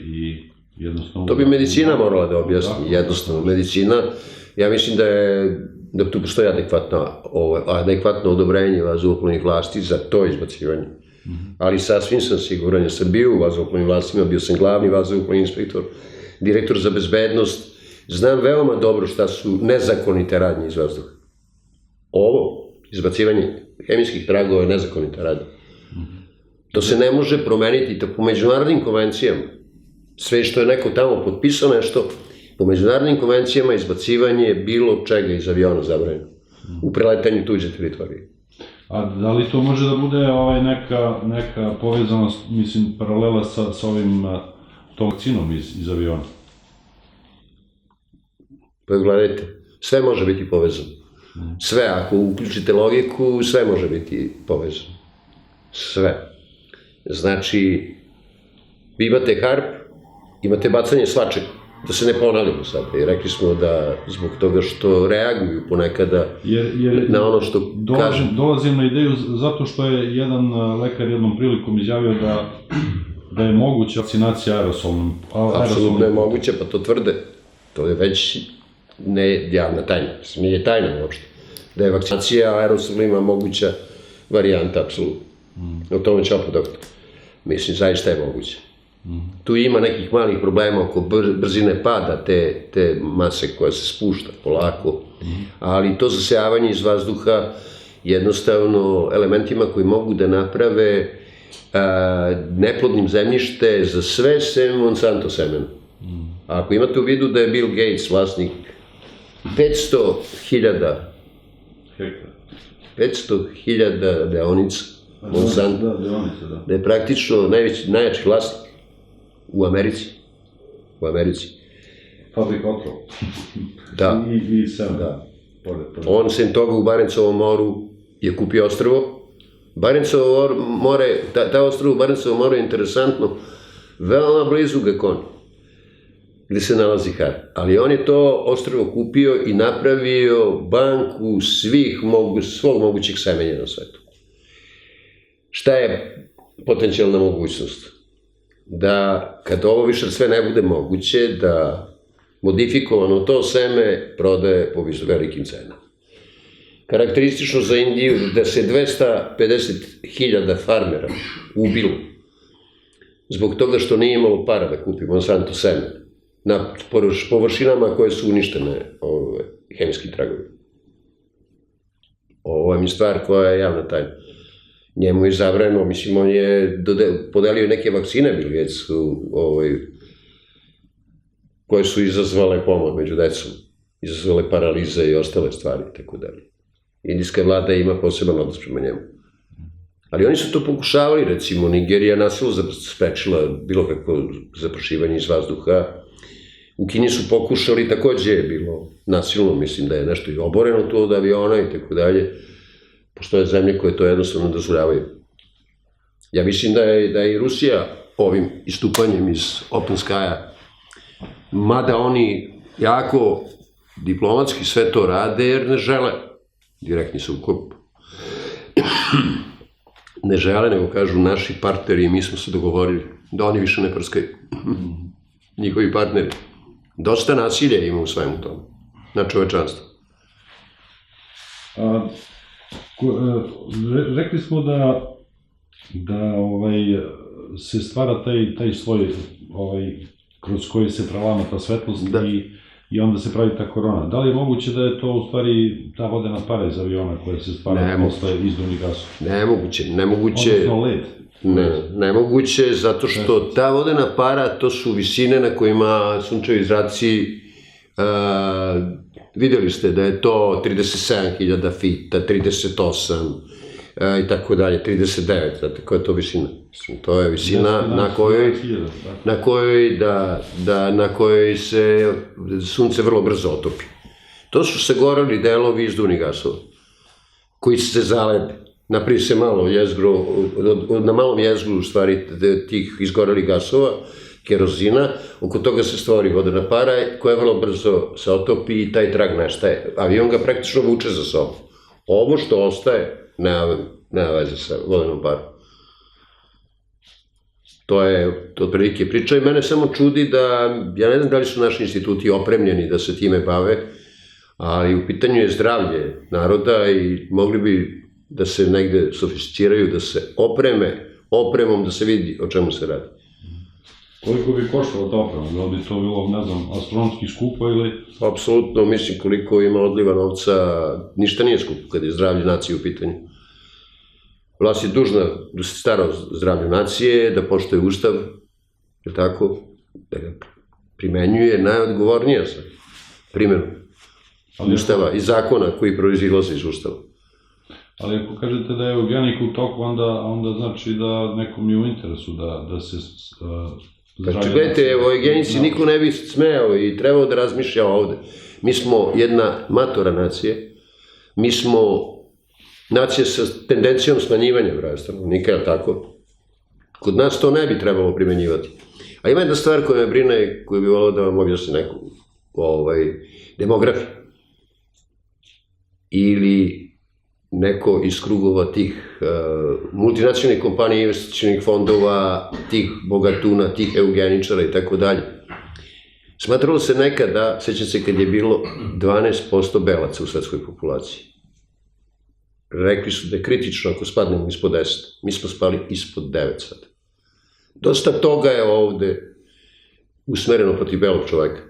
i jednostavno... To bi medicina morala da objasni, jednostavno. Medicina, ja mislim da tu postoji adekvatno odobrenje vazduhoplovnih vlasti za to izbacivanje. Ali sasvim sam siguran, ja sam bio u vazduhoplovnim vlastima, bio sam glavni vazduhoplovni inspektor, direktor za bezbednost, znam veoma dobro šta su nezakonite radnje iz vazduha. Ovo, izbacivanje hemijskih tragova je nezakonita radnja. To se ne može promeniti po međunarodnim konvencijama. Sve što je neko tamo potpisao nešto, po međunarodnim konvencijama izbacivanje bilo čega iz aviona zabranjeno. U preletanju tuđe teritorije. A da li to može da bude neka povezanost, mislim, paralela sa ovim tom vakcinom iz aviona? Pa gledajte, sve može biti povezano. Sve, ako uključite logiku, sve može biti povezano. Sve. Znači, vi imate harp, imate bacanje svačega. Da se ne ponavljamo sad, i rekli smo da zbog toga što reaguju ponekada na ono što kažem. Dolazim na ideju zato što je jedan lekar jednom prilikom izjavio da je moguća vakcinacija aerosolnom. Apsolutno je moguće, pa to tvrde. To je već ne javna tajna, nije tajna uopšte. Da je vakcinacija aerosolima moguća varijanta, apsolutno. O tome će opet doktor. Mislim, zaista je moguće. Tu ima nekih malih problema oko brzine pada te mase koja se spušta polako, ali to zasejavanje iz vazduha jednostavno elementima koji mogu da naprave neplodnim zemljište za sve sem Monsanto semena. A ako imate u vidu da je Bill Gates vlasnik 500.000 deonica Monsanto, da je praktično najjači vlasnik u Americi. Fabrika otrova. Da. I seme. Da. On sem toga u Barencovom moru je kupio ostrvo. Barencovo more, ta ostrvo u Barencovom moru je interesantno, veoma blizu Gakoni, gde se nalazi harp. Ali on je to ostrvo kupio i napravio banku svog mogućeg semenja na svetu. Šta je potencijalna mogućnost? Da kad ovo više sve ne bude moguće, da modifikovano to seme prodaje po velikim cenama. Karakteristično za Indiju da se 250.000 farmera ubilo zbog toga što nije imalo para da kupi Monsanto seme na površinama koje su uništene hemijski tragovi. Ovo je mi stvar koja je javna tajna. Njemu je zabranjeno, mislim, on je podelio neke vakcine, Bill Gates, koje su izazvale pomor među decom, izazvale paralize i ostale stvari, tako dalje. Indijska vlada ima poseban odnos prema njemu. Ali oni su to pokušavali, recimo, Nigerija nasilno sprečila bilo kako zaprašivanje iz vazduha. U Kini su pokušali, takođe je bilo nasilno, mislim da je nešto i oboreno tu od aviona i tako dalje. Postoje zemlje koje to jednostavno dozvoljavaju. Ja mislim da je i Rusija ovim istupanjem iz Open Sky-a, mada oni jako diplomatski sve to rade jer ne žele direktni sukob. Ne žele, nego kažu naši partneri i mi smo se dogovorili da oni više ne prskaju. Njihovi partneri. Dosta nasilja ima u svemu tomu, na čovečanstvo. Rekli smo da se stvara taj sloj kroz koji se prelama ta svetlost i onda se pravi ta korona. Da li je moguće da je to u stvari ta vodena para iz aviona koja se stvara posle izduvnih gasova? Nemoguće. Odnosno led? Nemoguće, zato što ta vodena para, to su visine na kojima sunčevi zraci, videli ste da je to 37.000 fita, 38, i tako dalje, 39, znate koja je to visina? Mislim, to je visina na kojoj se sunce vrlo brzo otopi. To su sagoreli delovi izduvnih gasova, koji se zalepe. Napravi se malo jezgro, na malom jezgru u stvari tih izgorelih gasova, kerozina, oko toga se stvori vodena para koja vrlo brzo se otopi i taj trag nestaje. Avion ga praktično vuče za sobom. Ovo što ostaje, nema veze sa vodenom parom. To je otprilike priča i mene samo čudi da, ja ne znam da li su naši instituti opremljeni da se time bave, ali u pitanju je zdravlje naroda i mogli bi da se negde sofisticiraju, da se opremom, da se vidi o čemu se radi. Koliko bi koštalo ta oprema? Da li bi to bilo, ne znam, astronomski skupo ili... Apsolutno, mislim koliko ima odliva novca, ništa nije skupo kad je zdravlje nacije u pitanju. Vlast je dužna da se stara o zdravlju nacije, da poštuje ustav, je tako, da ga primenjuje najodgovornija sa primjenom ustava i zakona koji proizilaze iz ustava. Ali ako kažete da je eugenik u toku, onda znači da nekom je u interesu da se... Znači, gledajte, o eugenici niko ne bi smeo i trebao da razmišlja ovde. Mi smo jedna matora nacije, mi smo nacija sa tendencijom smanjivanja broja stanovnika, je li tako? Kod nas to ne bi trebalo primenjivati. A ima jedna stvar koja me brine, koju bi volao da vam objasni neko, demografi. Ili neko iz krugova tih multinacionalnih kompanija, investicionih fondova, tih bogatuna, tih eugeničara i tako dalje. Smatralo se nekada, sećam se kad je bilo 12% belaca u svetskoj populaciji. Rekli su da je kritično ako spadnemo ispod 10. Mi smo spali ispod 9 sad. Dosta toga je ovde usmereno protiv belog čoveka.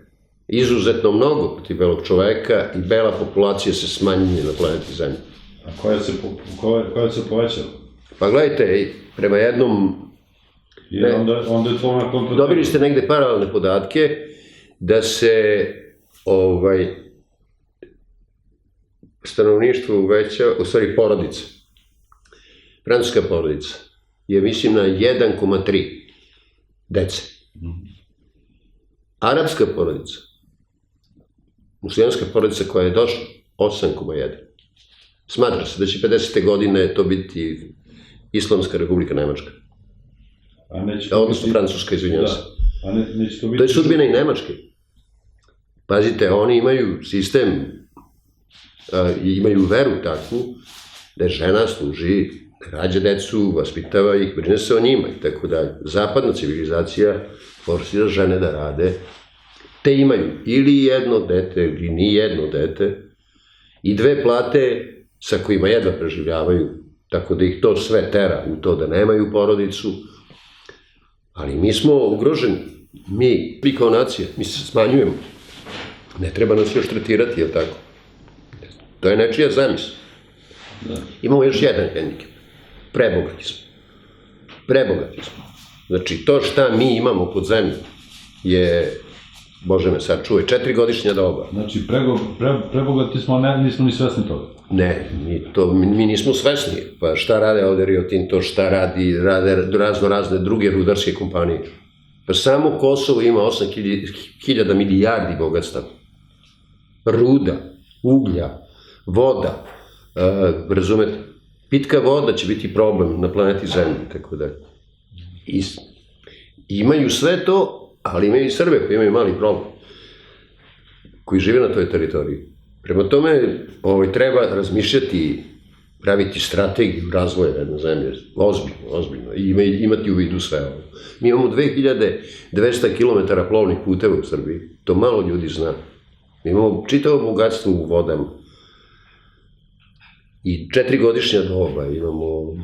Izuzetno mnogo protiv belog čoveka i bela populacija se smanjuje na planeti Zemlji. A koja se povećala? Pa gledajte, prema jednom... Onda je to na kontradiktorno. Dobili ste negde paralelne podatke da se stanovništvo uveća, u stvari porodica, francuska porodica, je mislim na 1,3 dece. Arapska porodica, muslimanska porodica koja je došla, 8,1. Smatra se da će 50. godine to biti Islamska republika Nemačka. Odnosno Francuska, izvinjam se. To je sudbina i Nemačke. Pazite, oni imaju sistem, imaju veru takvu, da žena služi, rađa decu, vaspitava ih, brine se o njima i tako dalje. Zapadna civilizacija forsira žene da rade, te imaju ili jedno dete, ili ni jedno dete, i 2 plate sa kojima jedva preživljavaju, tako da ih to sve tera u to da nemaju porodicu, ali mi smo ugroženi. Mi kao nacija, mi se smanjujemo. Ne treba nas još tretirati, je li tako? To je nečija zamisla. Imamo još jedan hendikep. Prebogati smo. Prebogati smo. Znači, to šta mi imamo pod zemljom je, Bože me sad čuje, 4-godišnja doba. Znači, prebogati smo, a nismo ni svesni toga. Ne, mi nismo svesni. Pa šta rade ovde Rio Tinto, šta rade razne druge rudarske kompanije. Pa samo Kosovo ima 8.000 milijardi bogatstva. Ruda, uglja, voda, razumete, pitka voda će biti problem na planeti Zemlji, tako da. Imaju sve to, ali imaju i Srbe koji imaju mali problem, koji žive na toj teritoriji. Prema tome, treba razmišljati, praviti strategiju razvoja jedne zemlje, ozbiljno, i imati u vidu sve ovo. Mi imamo 2200 km plovnih puteva u Srbiji, to malo ljudi zna. Mi imamo čitavo bogatstvo u vodama. I 4-godišnja doba, imamo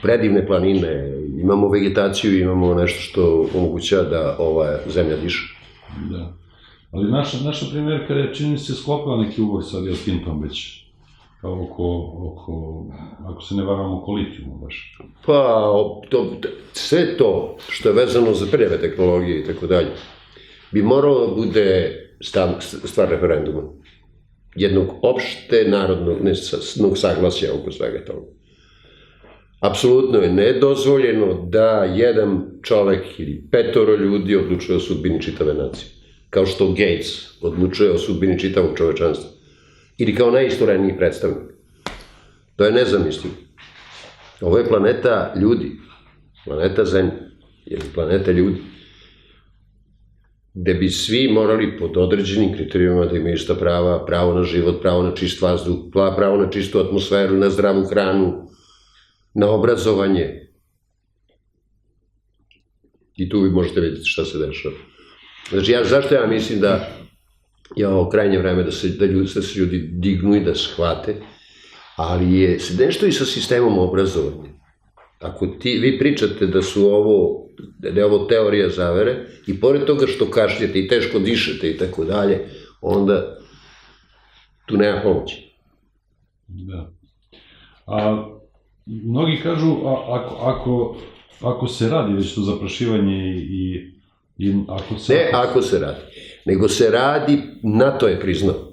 predivne planine, imamo vegetaciju, imamo nešto što omogućava da ova zemlja diše. Da. Ali naša primjerka je, čini se, sklopila neki ugovor sa Rio Tintom već, ako se ne varam, oko litijumu baš. Pa, sve to što je vezano za prljave tehnologije i tako dalje, bi moralo da bude stvar referenduma. Jednog opšte narodnog saglasja oko svega toga. apsolutno je nedozvoljeno da jedan čovek ili 5 ljudi odlučuje o sudbini čitave nacije. Kao što Gates odlučuje o sudbini čitavog čovečanstva. Ili kao najistureniji predstavnik. To je nezamislivo. Ovo je planeta ljudi. Planeta Zemlja. Ili planeta ljudi. Gde bi svi morali pod određenim kriterijumima da imaju ista prava, pravo na život, pravo na čist vazduh, pravo na čistu atmosferu, na zdravu hranu, na obrazovanje. I tu vi možete vidjeti šta se dešava. Znači, zašto ja mislim da je ovo krajnje vreme da se ljudi dignu i da shvate, ali je nešto i sa sistemom obrazovanja. Ako vi pričate da je ovo teorija zavere, i pored toga što kašljete i teško dišete i tako dalje, onda tu nema pomoći. Da. Mnogi kažu, ako se radi već to zaprašivanje i ako se... Ne ako se radi, nego se radi, NATO je priznao.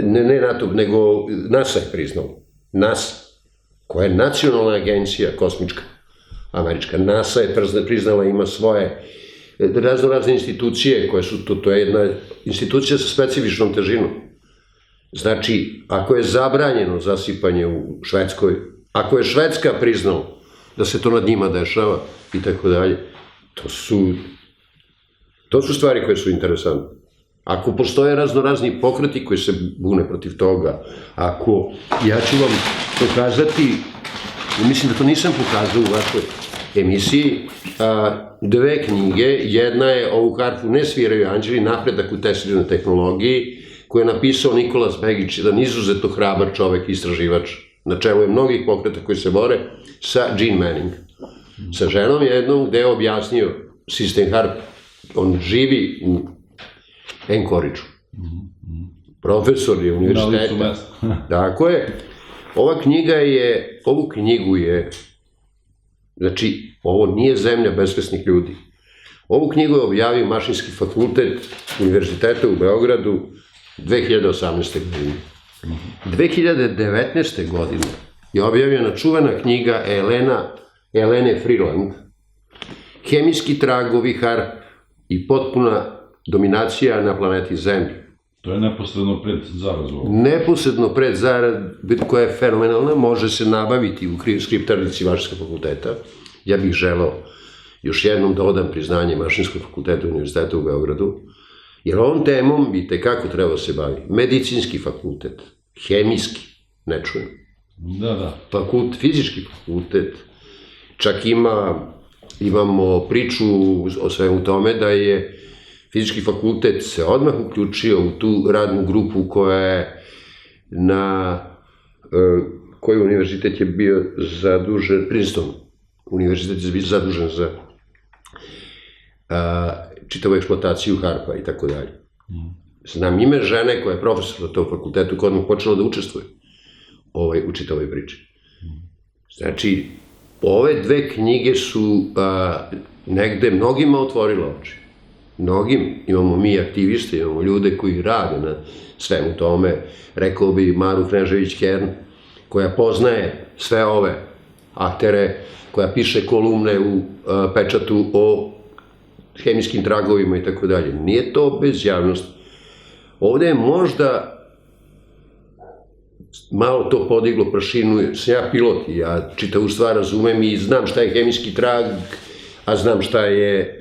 Ne NATO, nego NASA je priznao. NASA, koja je nacionalna agencija kosmička, američka. NASA je priznala, ima svoje razne institucije koje su, to je jedna institucija sa specifičnom težinom. Znači, ako je zabranjeno zasipanje u Švedskoj, ako je Švedska priznala da se to nad njima dešava i tako dalje, to su stvari koje su interesantne. Ako postoje raznorazni pokreti koji se bune protiv toga, ja ću vam pokazati, mislim da to nisam pokazao u vašoj emisiji, 2 knjige, jedna je Ovu harfu ne sviraju anđeli, napredak u Teslinoj tehnologiji, koju je napisao Nikolas Begić, jedan izuzetno hrabar čovek i istraživač, na čelu je mnogih pokreta koji se bore, sa Jean Manning. Sa ženom jednom gde je objasnio sistem harp, on živi u Anchorageu. Profesor je univerziteta. Tako je. Ovu knjigu je, znači, ovo nije zemlja besvesnih ljudi. Ovu knjigu je objavio Mašinski fakultet Univerziteta u Beogradu 2018. godine. 2019. godine je objavljena čuvena knjiga Elene Freeland, Hemijski tragovi harp i potpuna dominacija na planeti Zemlji. To je neposredno pred zarazu. Neposredno pred zarazu, koja je fenomenalna, može se nabaviti u skriptarnici Mašinskog fakulteta. Ja bih želeo još jednom da odam priznanje Mašinskog fakulteta Univerziteta u Beogradu, jer ovom temom bi tekako trebao se baviti. Medicinski fakultet, hemijski, ne čujem. Fizički fakultet, čak imamo priču o svemu tome da je Fizički fakultet se odmah uključio u tu radnu grupu koja je koji univerzitet je bio zadužen, Princeton univerzitet je bio zadužen za čitavu eksploataciju harpa i tako dalje. Znam ime žene koja je profesor na tom fakultetu koja je počela da učestvuje u čitavoj priči. Znači, ove 2 knjige su negde mnogima otvorile oči. Mnogim, imamo mi aktiviste, imamo ljude koji rade na svemu tome, rekao bi Maru Knežević-Kern, koja poznaje sve ove aktere, koja piše kolumne u Pečatu o hemijskim tragovima i tako dalje. Nije to bez javnosti. Ovde je možda malo to podiglo prašinu, sam ja pilot i ja čitavu stvar razumem i znam šta je hemijski trag, a znam šta je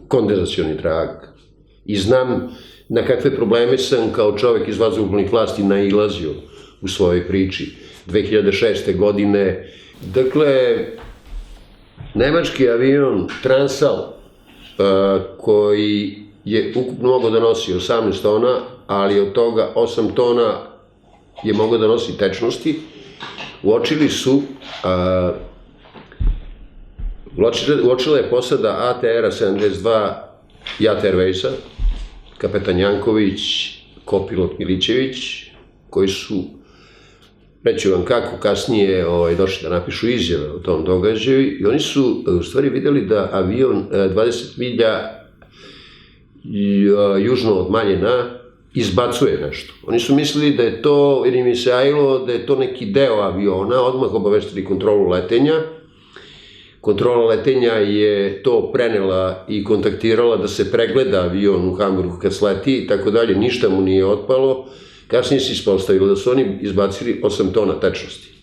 kondenzacioni trag. I znam na kakve probleme sam kao čovek iz vazduhoplovnih vlasti nailazio u svojoj priči. 2006. godine, dakle, nemački avion Transal, koji je ukupno mogao da nosi 18 tona, ali od toga 8 tona je mogao da nosi tečnosti, uočila je posada ATR-a 72 JAT Airwaysa, kapetan Janković, kopilot Milićević, koji su, reću vam kako, kasnije došli da napišu izjave o tom događaju i oni su u stvari videli da avion 20 milja južno od Maljena izbacuje nešto. Oni su mislili da je to, jer im je se ajilo da je to neki deo aviona, odmah obaveštili kontrolu letenja. Kontrola letenja je to prenela i kontaktirala da se pregleda avion u Hamburgu kad sleti i tako dalje, ništa mu nije otpalo. Kasnije se ispostavilo da su oni izbacili 8 tona tečnosti,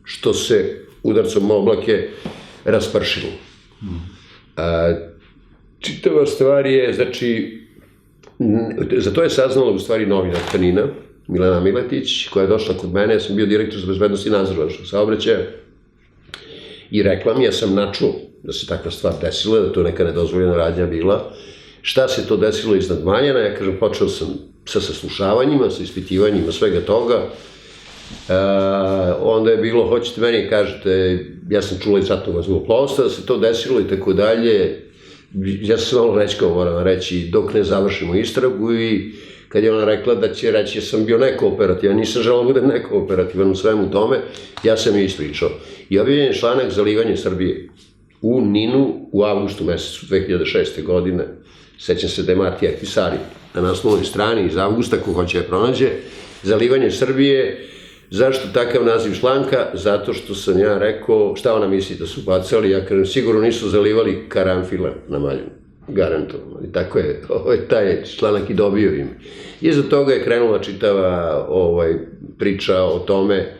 što se udarcom oblake raspršilo. Čitava stvar je, znači, za to je saznala u stvari novinarka Nina, Milena Miletić, koja je došla kod mene, ja sam bio direktor za bezbednost i nadzor vazdušnog saobraćaja, i rekla mi, ja sam načuo da se takva stvar desila, da to neka nedozvoljena radnja bila. Šta se to desilo iznad Manjana? Ja kažem, počeo sam sa saslušavanjima, sa ispitivanjima, svega toga. Onda je bilo, hoćete meni, kažete, ja sam čula iz ratnog vazduhoplovstva da se to desilo i tako dalje. Ja sam malo rećkao, moram reći, dok ne završimo istragu, i kad je ona rekla da će reći, ja sam bio nekooperativan, nisam želao da budem nekooperativan u svemu tome, ja sam je ispričao. I objavljen je članak Zalivanje Srbije u Ninu u avgustu mesecu 2006. godine. Sećam se da je Martija Pisari na naslovnoj strani iz avgusta, ko hoće je pronađe, Zalivanje Srbije. Zašto takav naziv članka? Zato što sam ja rekao, šta ona misli da su bacali, ja kažem, sigurno nisu zalivali karanfila na Maljanu, garantovano. I tako je, taj članak i dobio ime. Iza toga je krenula čitava priča o tome,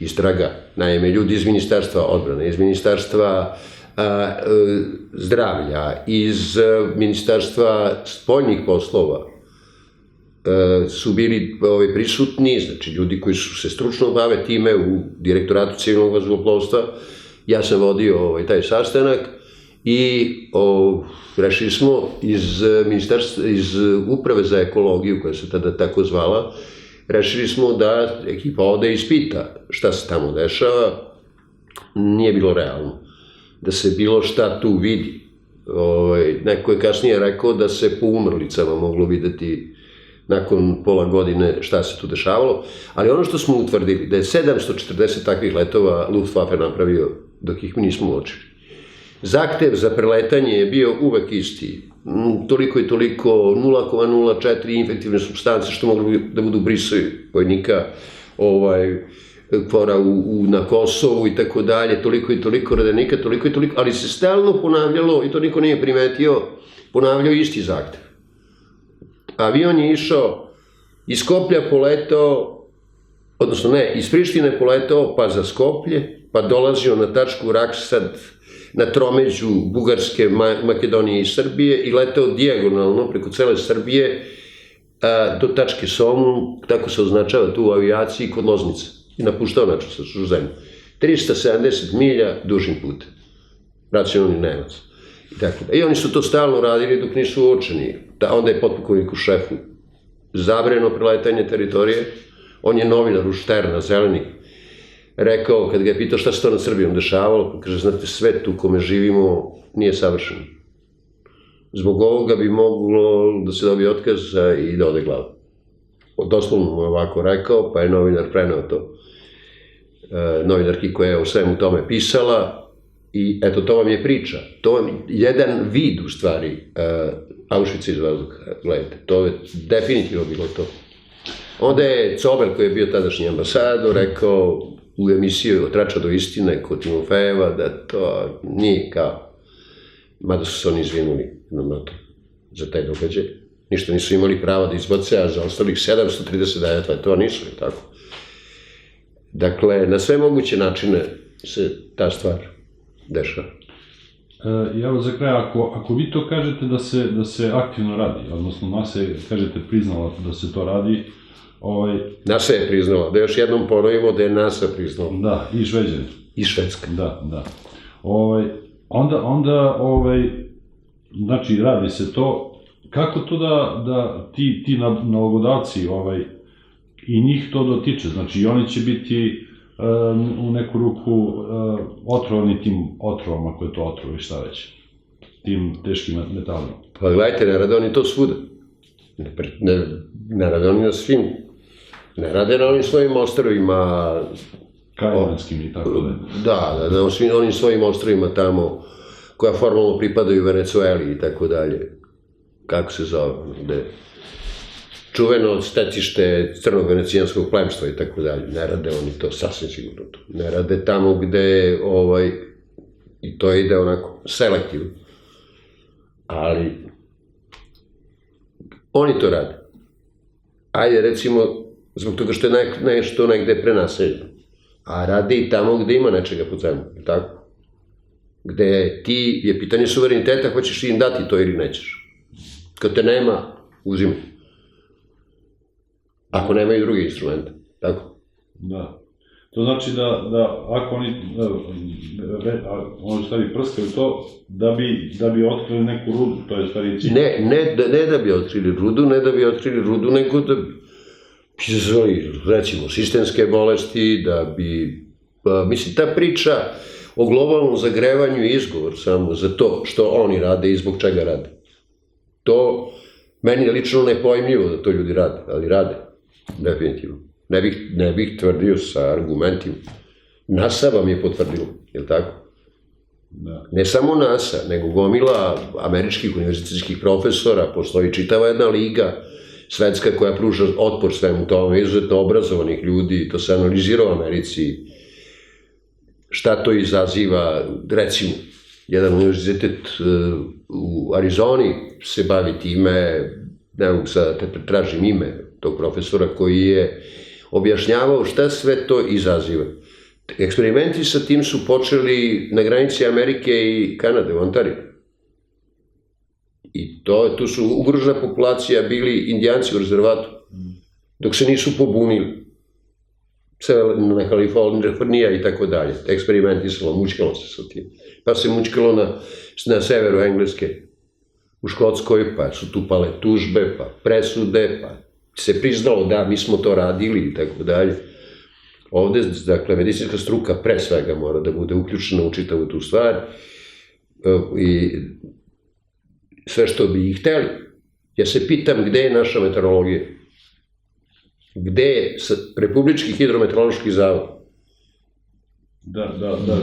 istraga, naime, ljudi iz Ministarstva odbrane, iz Ministarstva zdravlja, iz Ministarstva spoljnih poslova, su bili prisutni, znači ljudi koji su se stručno bave time u Direktoratu civilnog vazduhoplovstva. Ja sam vodio taj sastanak i rešili smo iz Uprave za ekologiju, koja se tada tako zvala, rešili smo da ekipa ode i ispita šta se tamo dešava. Nije bilo realno da se bilo šta tu vidi. Neko je kasnije rekao da se po umrlicama moglo videti nakon pola godine šta se tu dešavalo, ali ono što smo utvrdili, da je 740 takvih letova Luftwaffe napravio dok ih mi nismo uočili. Zahtev za preletanje je bio uvek isti, toliko i toliko, 0,04 infektivne supstance što mogli da budu brisovi vojnika, kvora na Kosovu i tako dalje, toliko i toliko radenika, toliko i toliko, ali se stalno ponavljalo, i to niko nije primetio, ponavljao isti zahtev. Avion je išao iz Skoplja poletao, odnosno ne, iz Prištine poletao pa za Skoplje, pa dolazio na tačku Raksad na tromeđu Bugarske, Makedonije i Srbije i letao dijagonalno preko cele Srbije do tačke Somun, tako se označava tu u avijaciji, kod Loznice, i napuštao način sa zemlju. 370 milja dužim putem, racionalni Nemac. I oni su to stalno radili dok nisu uočeni. Onda je potpukovniku šefu zabranjeno preletanje teritorije. On je novinar u Šterna, Zeleni, rekao, kad ga je pitao šta se to nad Srbijom dešavalo, kaže, znate, svet u kome živimo nije savršen. Zbog ovoga bi moglo da se dobije otkaz i da ode glava. Doslovno mu je ovako rekao, pa je novinar preneo to novinarki koja je o svemu tome pisala. I eto, to vam je priča. To vam je jedan vid, u stvari, Auschwitza iz vazduha. Gledajte, to je definitivno bilo to. Onda je Cobel, koji je bio tadašnji ambasador, rekao u emisiji Od trača do istine kod Timofejeva da to nije kao, mada su se oni izvinuli za taj događaj. Ništa nisu imali prava da izbace, a za ostalih 739 to nisu, tako. Dakle, na sve moguće načine se ta stvar dešava. I evo za kraj, ako vi to kažete da se aktivno radi, odnosno NASA je, kažete, priznala da se to radi, NASA je priznala, da još jednom ponovimo da je NASA priznala. Da, i Šveđani. I Švedska. Da. Onda, znači, radi se to. Kako to da ti nalogodavci i njih to dotiče? Znači, i oni će biti u neku ruku otrovani tim otrovom, ako je to otrov i šta već, tim teškim metalima. Pa gledajte, ne rade oni to svuda. Ne rade oni na svim. Ne rade na onim svojim ostrovima. Kajmanskim i tako da. Da, na onim svojim ostrovima tamo, koja formalno pripadaju Venecueli i tako dalje. Kako se zove, gde čuveno stecište crnog venecijanskog plemstva i tako dalje. Ne rade oni to, sasvim sigurno to. Ne rade tamo gde, i to ide onako selektivno. Ali, oni to rade. Ajde, recimo, zbog toga što je nešto negde prenaseljeno. A rade i tamo gde ima nečega pod zemljom, tako? Gde ti je pitanje suvereniteta, hoćeš im dati to ili nećeš. Kad te nema, uzimaj. Ako nemaju drugi instrumente, tako? Da. To znači da ako oni stavi prskaju to, da bi otkrili neku rudu, to je stvari cilj. Ne da bi otkrili rudu, nego da bi izazvali, recimo, sistemske bolesti, da bi, mislim, ta priča o globalnom zagrevanju je izgovor samo za to što oni rade i zbog čega rade. To meni je lično nepojmljivo da to ljudi rade, ali rade, definitivno. Ne bih tvrdio sa argumentima. NASA vam je potvrdilo, je li tako? Ne samo NASA, nego gomila američkih univerzitetskih profesora, postoji čitava jedna liga svetska koja pruža otpor svemu tome, izuzetno obrazovanih ljudi, to se analizira u Americi, šta to izaziva, recimo, jedan univerzitet u Arizoni se bavi time, ne mogu sad da tražim ime tog profesora koji je objašnjavao šta sve to izaziva. Eksperimenti sa tim su počeli na granici Amerike i Kanade, u Ontariju. I tu su ugrožena populacija bili indijanci u rezervatu, dok se nisu pobunili. Severna Kalifornija i tako dalje. Eksperimentisalo, mučkalo se sa tim. Pa se mučkalo na severu Engleske, u Škotskoj, pa su tu pale tužbe, pa presude, pa se priznalo da mi smo to radili i tako dalje. Ovde, dakle, medicinska struka pre svega mora da bude uključena u čitavu tu stvar i sve što bi ih hteli. Ja se pitam gde je naša meteorologija? Gde je Republički hidrometeorološki zavod?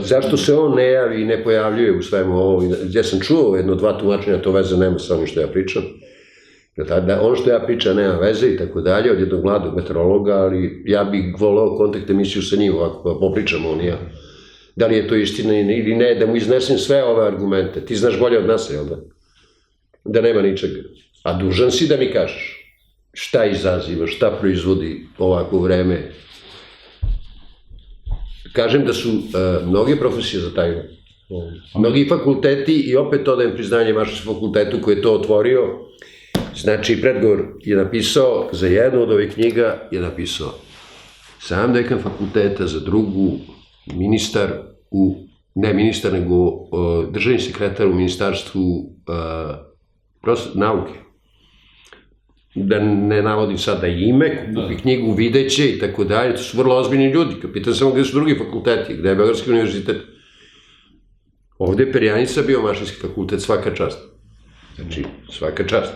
Zašto se on ne javi i ne pojavljuje u svemu ovo? Ja sam čuo jedno, dva tumačenja, to veze nema sa onim što ja pričam. Ono što ja pričam nema veze i tako dalje, od jednog mladog meteorologa, ali ja bih voleo kontakt emisiju sa njim, ovako popričamo on i ja. Da li je to istina ili ne, da mu iznesem sve ove argumente. Ti znaš bolje od nas, jel da? Da nema ničega. A dužan si da mi kažeš šta izaziva, šta proizvodi ovako vreme. Kažem da su mnoge profesije zatajene. Mnogi fakulteti, i opet odajem priznanje vašem fakultetu koji je to otvorio, znači predgovor je napisao, za jednu od ovih knjiga je napisao sam dekan fakulteta, za drugu ministar, ne ministar, nego državni sekretar u ministarstvu nauke. Da ne navodim sada ime, kupi knjigu, videće i tako dalje, to su vrlo ozbiljni ljudi. Pitan samo gde su drugi fakulteti, gde je Beogradski univerzitet. Ovde je perjanica biomašinski fakultet, svaka čast. Znači, svaka čast.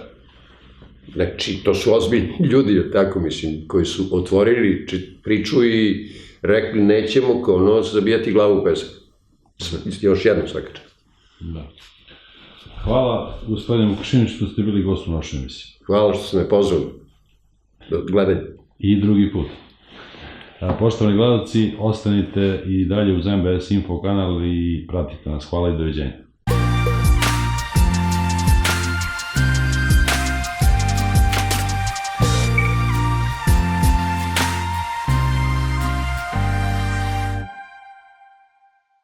Znači, to su ozbiljni ljudi, tako mislim, koji su otvorili priču i rekli nećemo kao nos zabijati glavu u pesak. Još jednom svaka čast. Hvala gospodine Vukašinović što ste bili gost u našoj emisiji. Hvala što ste me pozvali. Gledanje. I drugi put. Poštovani gledalci, ostanite i dalje uz MBS Info kanal i pratite nas. Hvala i doviđenja.